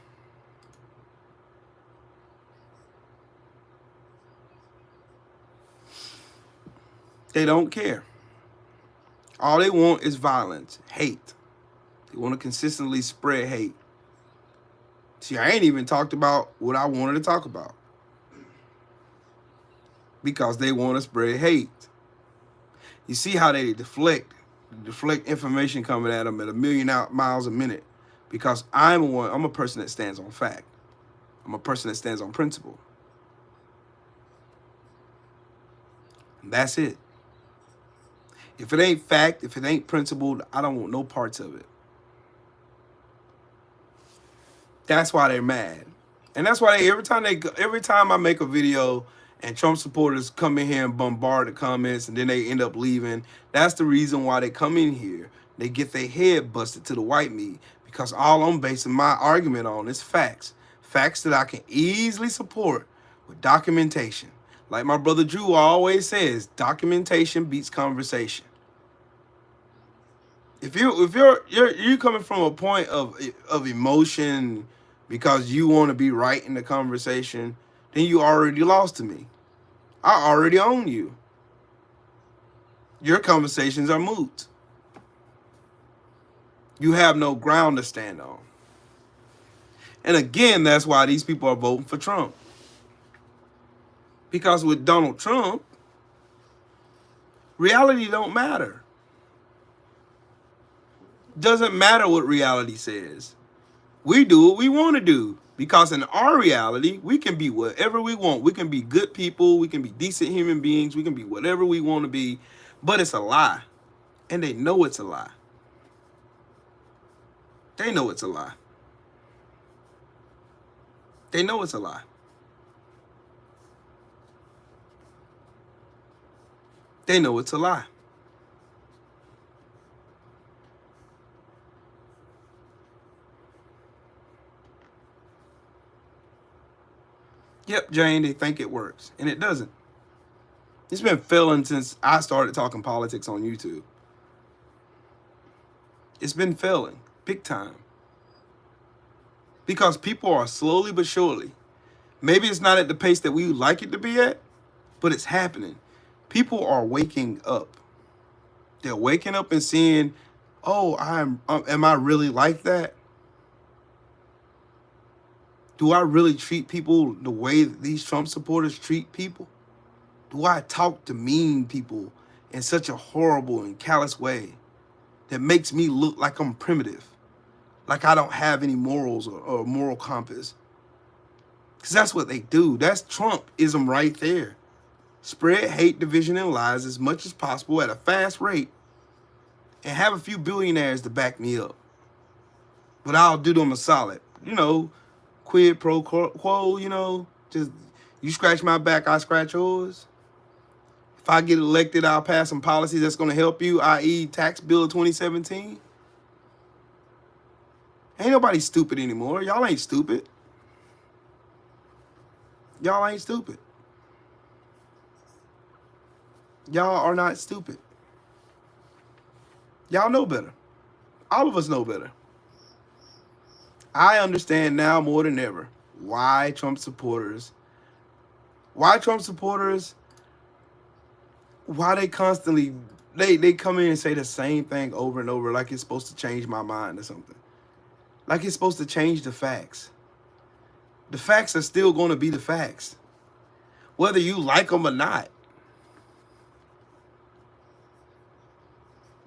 They don't care. All they want is violence, hate. They want to consistently spread hate. See, I ain't even talked about what I wanted to talk about. Because they want to spread hate. You see how they deflect information coming at them at 1,000,000 miles a minute. Because I'm a person that stands on fact. I'm a person that stands on principle. And that's it. If it ain't fact, if it ain't principled, I don't want no parts of it. That's why they're mad. And that's why every time I make a video and Trump supporters come in here and bombard the comments and then they end up leaving, that's the reason why they come in here. They get their head busted to the white meat, because all I'm basing my argument on is facts. Facts that I can easily support with documentation. Like my brother Drew always says, documentation beats conversation. If you're coming from a point of emotion because you want to be right in the conversation, then you already lost to me. I already own you. Your conversations are moot. You have no ground to stand on. And again, that's why these people are voting for Trump. Because with Donald Trump, reality don't matter. Doesn't matter what reality says. We do what we want to do. Because in our reality, we can be whatever we want. We can be good people. We can be decent human beings. We can be whatever we want to be. But it's a lie. And they know it's a lie. They know it's a lie. They know it's a lie. They know it's a lie. Yep, Jane, they think it works. And it doesn't. It's been failing since I started talking politics on YouTube. It's been failing. Big time. Because people are slowly but surely. Maybe it's not at the pace that we would like it to be at, but it's happening. People are waking up. They're waking up and seeing, oh, am I really like that? Do I really treat people the way that these Trump supporters treat people? Do I talk to mean people in such a horrible and callous way that makes me look like I'm primitive, like I don't have any morals or moral compass? Because that's what they do. That's Trumpism right there. Spread hate, division, and lies as much as possible at a fast rate and have a few billionaires to back me up. But I'll do them a solid. Quid pro quo, just you scratch my back, I scratch yours. If I get elected, I'll pass some policies that's going to help you, i.e. tax bill of 2017. Ain't nobody stupid anymore. Y'all ain't stupid. Y'all ain't stupid. Y'all are not stupid. Y'all know better. All of us know better. I understand now more than ever why Trump supporters, why they constantly, they come in and say the same thing over and over like it's supposed to change my mind or something. Like it's supposed to change the facts. The facts are still going to be the facts, whether you like them or not.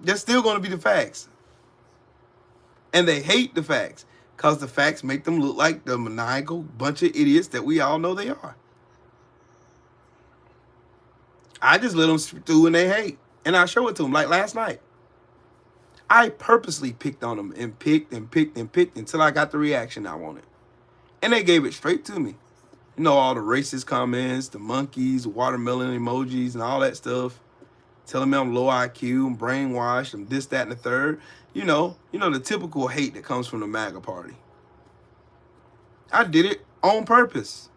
They're still going to be the facts. And they hate the facts because the facts make them look like the maniacal bunch of idiots that we all know they are. I just let them through when they hate. And I show it to them like last night. I purposely picked on them and picked until I got the reaction I wanted. And they gave it straight to me. All the racist comments, the monkeys, watermelon emojis, and all that stuff. Telling me I'm low IQ, I'm brainwashed, I'm this, that, and the third. The typical hate that comes from the MAGA party. I did it on purpose.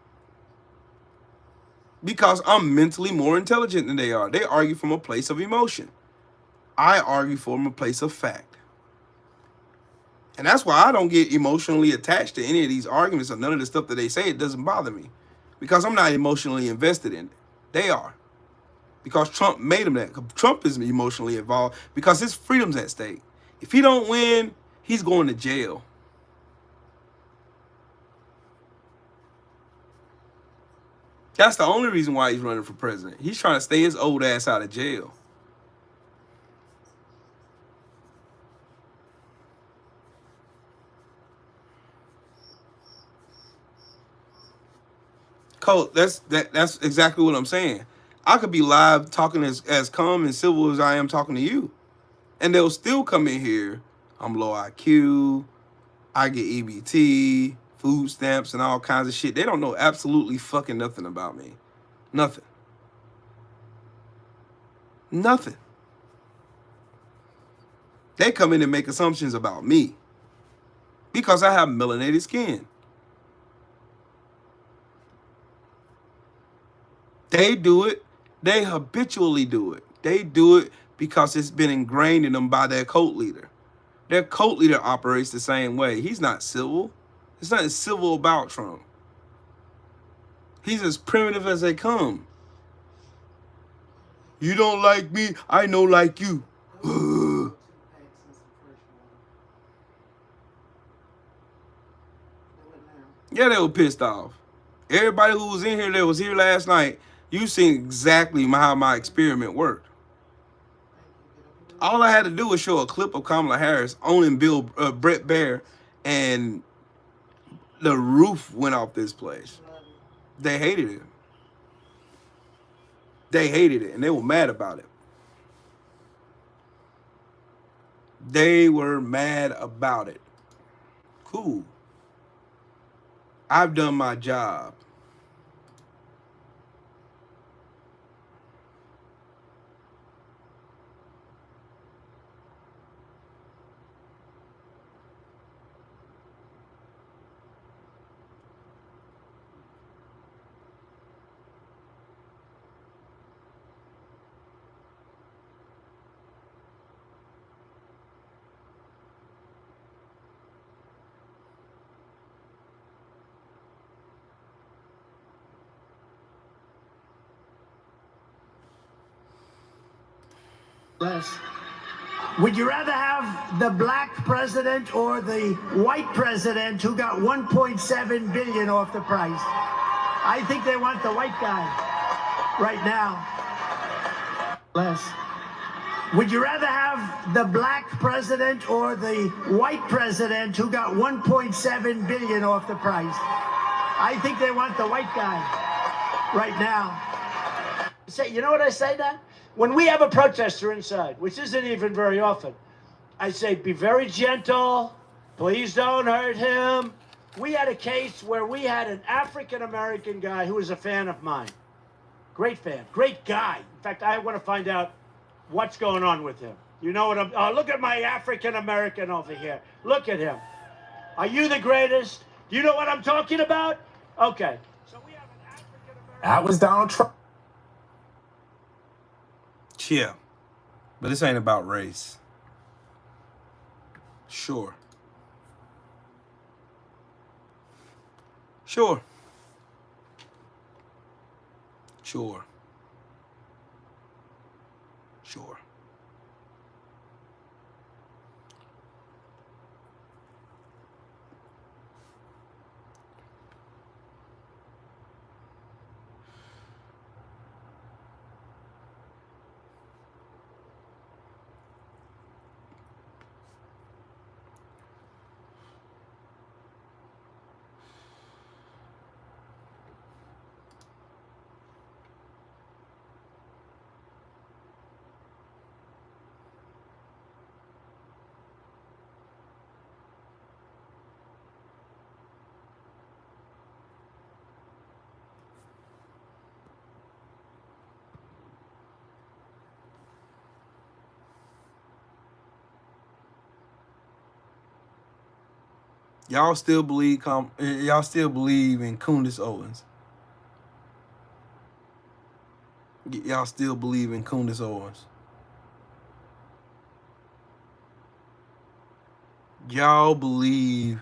Because I'm mentally more intelligent than they are. They argue from a place of emotion. I argue from a place of fact. And that's why I don't get emotionally attached to any of these arguments or none of the stuff that they say. It doesn't bother me. Because I'm not emotionally invested in it. They are. Because Trump made them that. Trump is emotionally involved because his freedom's at stake. If he don't win, he's going to jail. That's the only reason why he's running for president. He's trying to stay his old ass out of jail. Colt, that's exactly what I'm saying. I could be live talking as calm and civil as I am talking to you. And they'll still come in here. I'm low IQ. I get EBT, food stamps, and all kinds of shit. They don't know absolutely fucking nothing about me. Nothing. Nothing. They come in and make assumptions about me because I have melanated skin. They do it. They habitually do it. They do it because it's been ingrained in them by their cult leader. Their cult leader operates the same way. He's not civil. There's nothing civil about Trump. He's as primitive as they come. You don't like me, I know like you. Yeah, they were pissed off. Everybody who was in here that was here last night, you seen exactly how my experiment worked. All I had to do was show a clip of Kamala Harris owning Brett Baer, and the roof went off this place. They hated it. They hated it, and they were mad about it. They were mad about it. Cool. I've done my job. Les, would you rather have the black president or the white president who got 1.7 billion off the price? I think they want the white guy right now. Les, would you rather have the black president or the white president who got 1.7 billion off the price? I think they want the white guy right now. Say, you know what I say now? When we have a protester inside, which isn't even very often, I say, be very gentle. Please don't hurt him. We had a case where we had an African-American guy who was a fan of mine. Great fan, great guy. In fact, I want to find out what's going on with him. You know what I'm... Oh, look at my African-American over here. Look at him. Are you the greatest? Do you know what I'm talking about? Okay. So we have an African-American... That was Donald Trump. Yeah, but this ain't about race. Sure. Sure. Sure. Sure. Y'all still believe in Candace Owens? Y'all still believe in Candace Owens? Y'all believe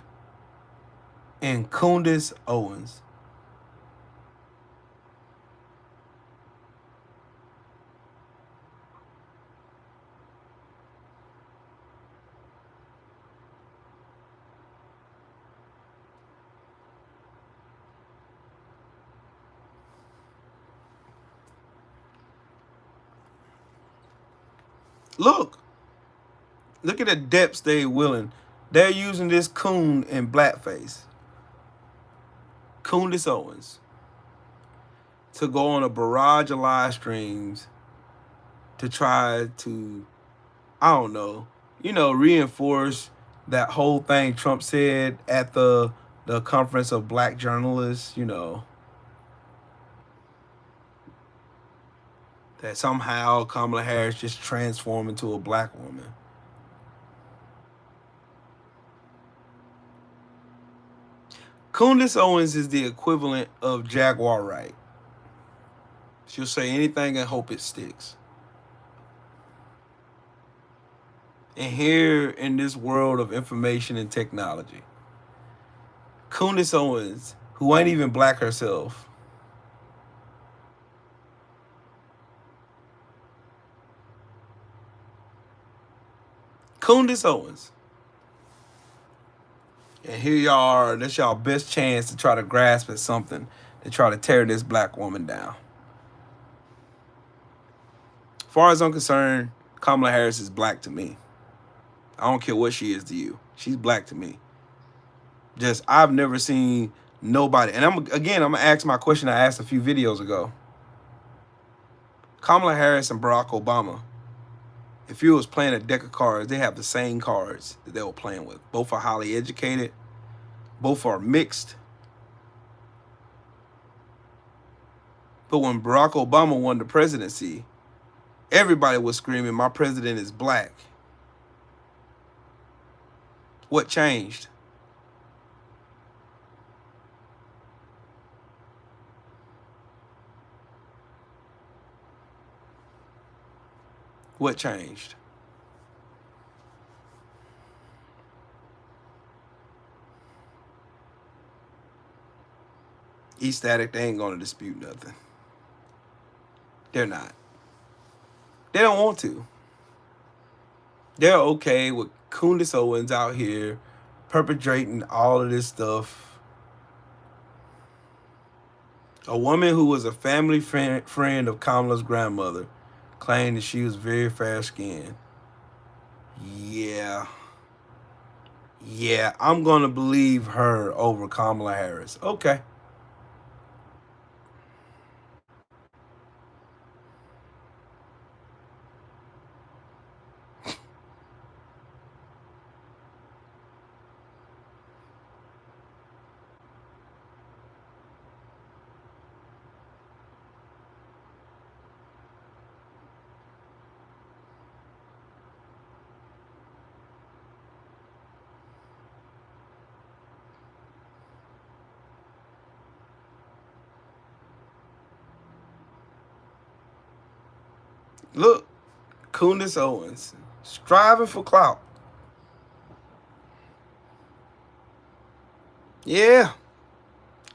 in Candace Owens? Look at the depths they willing. They're using this coon in blackface, Candace Owens, to go on a barrage of live streams to try to, I don't know, reinforce that whole thing Trump said at the conference of black journalists, that somehow Kamala Harris just transformed into a black woman. Candace Owens is the equivalent of Jaguar Wright. She'll say anything and hope it sticks. And here in this world of information and technology, Candace Owens, who ain't even black herself, Candace Owens. And here y'all are, that's y'all best chance to try to grasp at something to try to tear this black woman down. As far as I'm concerned, Kamala Harris is black to me. I don't care what she is to you. She's black to me. Just, I've never seen nobody. And I'm gonna ask my question I asked a few videos ago. Kamala Harris and Barack Obama, if you was playing a deck of cards, they have the same cards that they were playing with. Both are highly educated. Both are mixed. But when Barack Obama won the presidency, everybody was screaming, my president is black. What changed? What changed? East Static, they ain't gonna dispute nothing. They're not. They don't want to. They're okay with Candace Owens out here perpetrating all of this stuff. A woman who was a family friend of Kamala's grandmother claimed that she was very fair skinned. Yeah. Yeah, I'm going to believe her over Kamala Harris. Okay. Look, Candace Owens striving for clout. Yeah,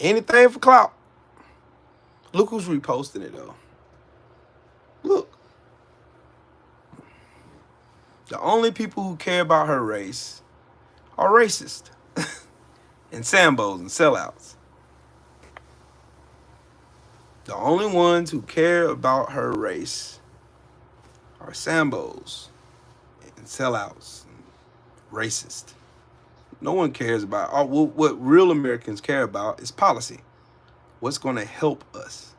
anything for clout. Look who's reposting it though. Look, the only people who care about her race are racist and Sambos and sellouts. The only ones who care about her race are Sambos and sellouts and racist. No one cares about what real Americans care about is policy. What's going to help us?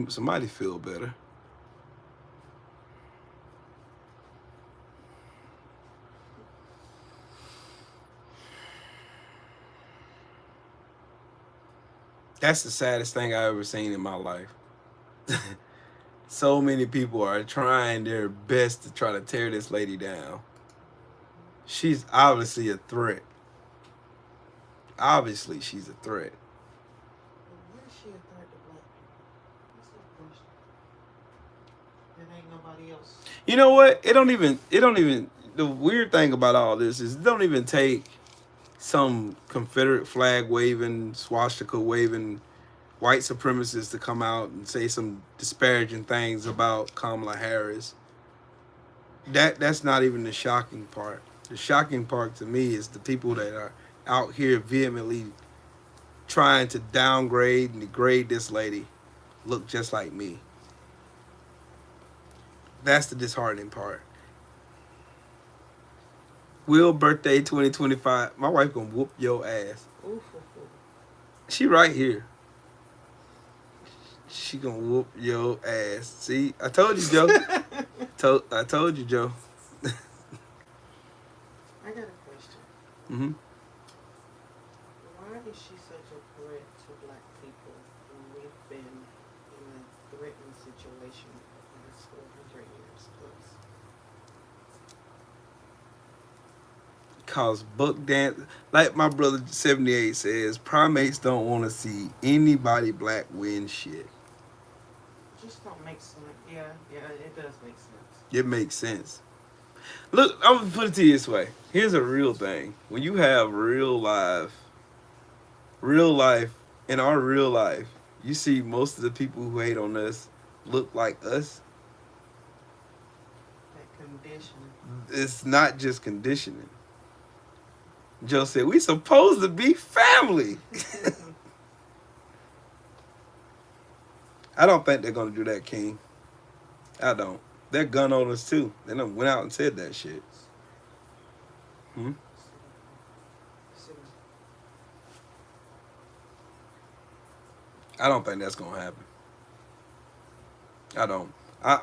Somebody feel better. That's the saddest thing I ever seen in my life. So many people are trying their best to try to tear this lady down. She's obviously a threat. Obviously, she's a threat. Where is she a threat to black people? That's the question. There ain't nobody else. You know what? It don't even, the weird thing about all this is it don't even take some Confederate flag waving, swastika waving white supremacists to come out and say some disparaging things about Kamala Harris. That's not even the shocking part. The shocking part to me is the people that are out here vehemently trying to downgrade and degrade this lady look just like me. That's the disheartening part. Will birthday 2025. My wife gonna whoop your ass. Oof, oof, oof. She right here. She gonna whoop your ass. See, I told you, Joe. I told you, Joe. I got a question. Mm-hmm. Why is she such a threat to black people when we've been in a threatening situation for the last 400 years plus? Cause buck dance, like my brother 78 says, primates don't want to see anybody black win shit. Just don't make sense. Yeah, it does make sense. It makes sense. Look, I'm gonna put it to you this way. Here's a real thing. When you have real life, in our real life, you see most of the people who hate on us look like us. That conditioning. It's not just conditioning. Joe said, we supposed to be family. I don't think they're going to do that, King. I don't. They're gun owners, too. They done went out and said that shit. Hmm? I don't think that's going to happen. I don't.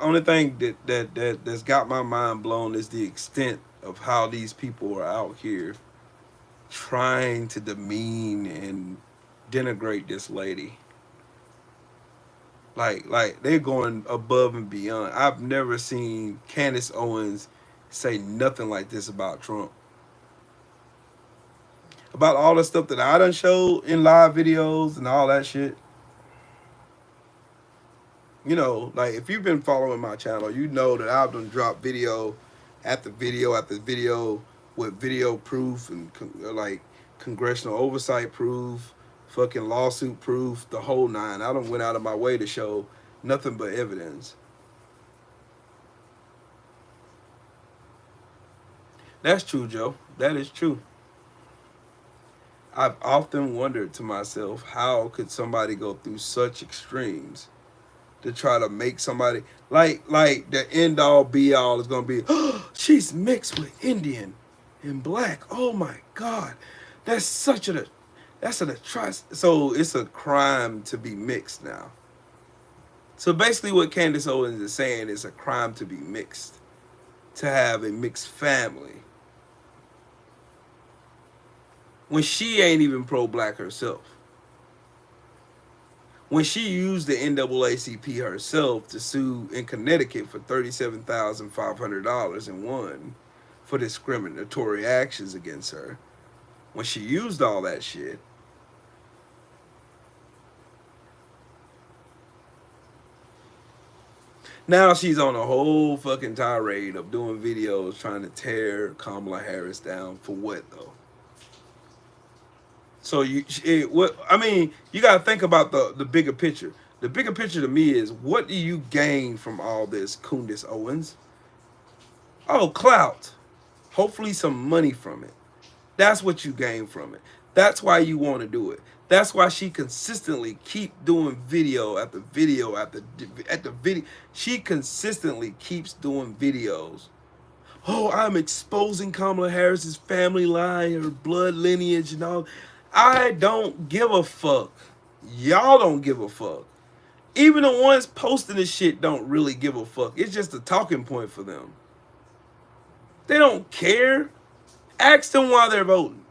Only thing that's got my mind blown is the extent of how these people are out here trying to demean and denigrate this lady. Like they're going above and beyond. I've never seen Candace Owens say nothing like this about Trump. About all the stuff that I done showed in live videos and all that shit. You know, like if you've been following my channel, you know that I've done dropped video after video after video with video proof and like congressional oversight proof, fucking lawsuit proof, the whole nine. I don't went out of my way to show nothing but evidence. That's true, Joe. That is true. I've often wondered to myself, how could somebody go through such extremes to try to make somebody like the end all be all is gonna be, oh, she's mixed with Indian and black. Oh my God, that's such a that's an atrocity. So it's a crime to be mixed now. So basically, what Candace Owens is saying is a crime to be mixed, to have a mixed family, when she ain't even pro-black herself. When she used the NAACP herself to sue in Connecticut for $37,500 and won for discriminatory actions against her, when she used all that shit, now she's on a whole fucking tirade of doing videos trying to tear Kamala Harris down. For what though? So you gotta think about the bigger picture. The bigger picture to me is, what do you gain from all this, Candace Owens? Oh, clout. Hopefully some money from it. That's what you gain from it. That's why you want to do it. That's why she consistently keep doing video after video after video. She consistently keeps doing videos. Oh, I'm exposing Kamala Harris's family line, her blood lineage and all. I don't give a fuck. Y'all don't give a fuck. Even the ones posting this shit don't really give a fuck. It's just a talking point for them. They don't care. Ask them why they're voting.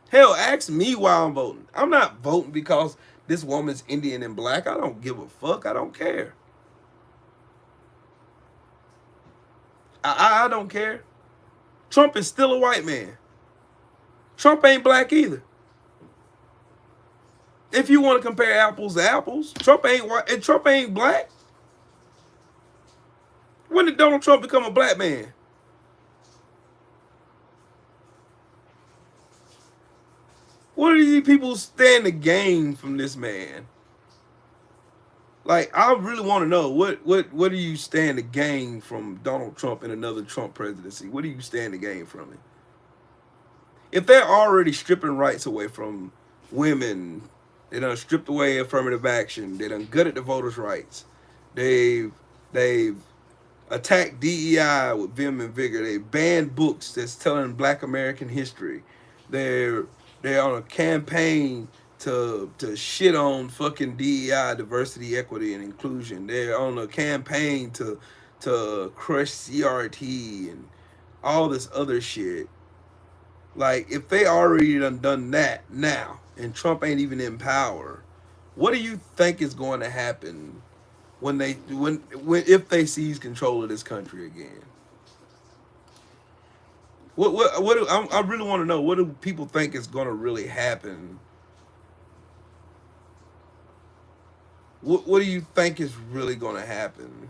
Hell, ask me why I'm voting. I'm not voting because this woman's Indian and black. I don't give a fuck. I don't care. I don't care. Trump is still a white man. Trump ain't black either. If you want to compare apples to apples, Trump ain't white and Trump ain't black. When did Donald Trump become a black man? What do these people stand to gain from this man? Like, I really want to know, what do you stand to gain from Donald Trump and another Trump presidency? What do you stand to gain from it? If they're already stripping rights away from women, they done stripped away affirmative action, they done gutted the voters' rights, they've attacked DEI with vim and vigor, they banned books that's telling Black American history, they're on a campaign to shit on fucking DEI, diversity, equity, and inclusion. They're on a campaign to crush CRT and all this other shit. Like, if they already done that now, and Trump ain't even in power, what do you think is going to happen when if they seize control of this country again? I really want to know, what do people think is going to really happen? What do you think is really going to happen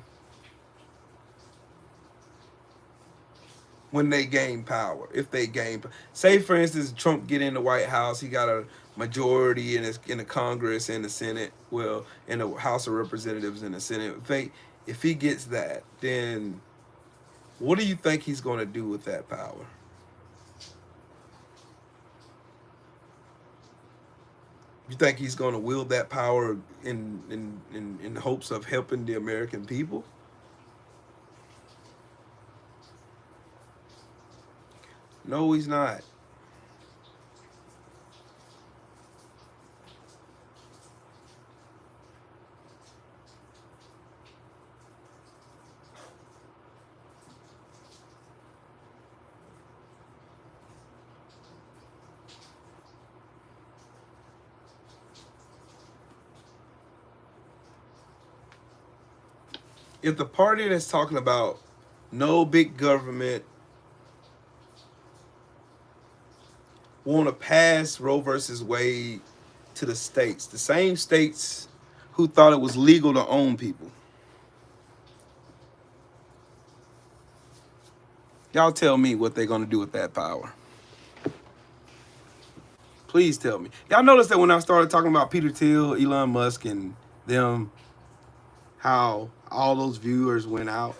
when they gain power? If they gain, say for instance, Trump get in the White House, he got a majority in the Congress and the Senate, well, in the House of Representatives and the Senate. If he gets that, then what do you think he's going to do with that power? You think he's going to wield that power in hopes of helping the American people? No, he's not. If the party that's talking about no big government want to pass Roe versus Wade to the states, the same states who thought it was legal to own people, Y'all tell me what they're gonna do with that power. Please tell me. Y'all notice that when I started talking about Peter Thiel, Elon Musk, and them, how all those viewers went out?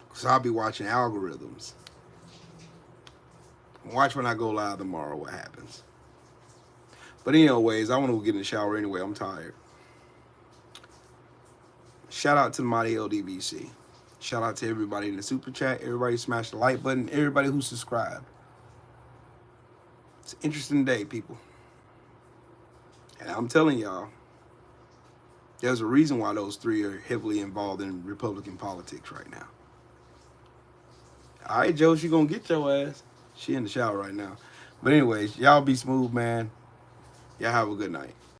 Because I'll be watching algorithms. Watch when I go live tomorrow what happens. But anyways, I want to get in the shower anyway. I'm tired. Shout out to the mighty LDBC. Shout out to everybody in the super chat. Everybody smash the like button. Everybody who subscribed. It's an interesting day, people. And I'm telling y'all, there's a reason why those three are heavily involved in Republican politics right now. All right, Joe, she gonna get your ass. She in the shower right now. But anyways, y'all be smooth, man. Y'all have a good night.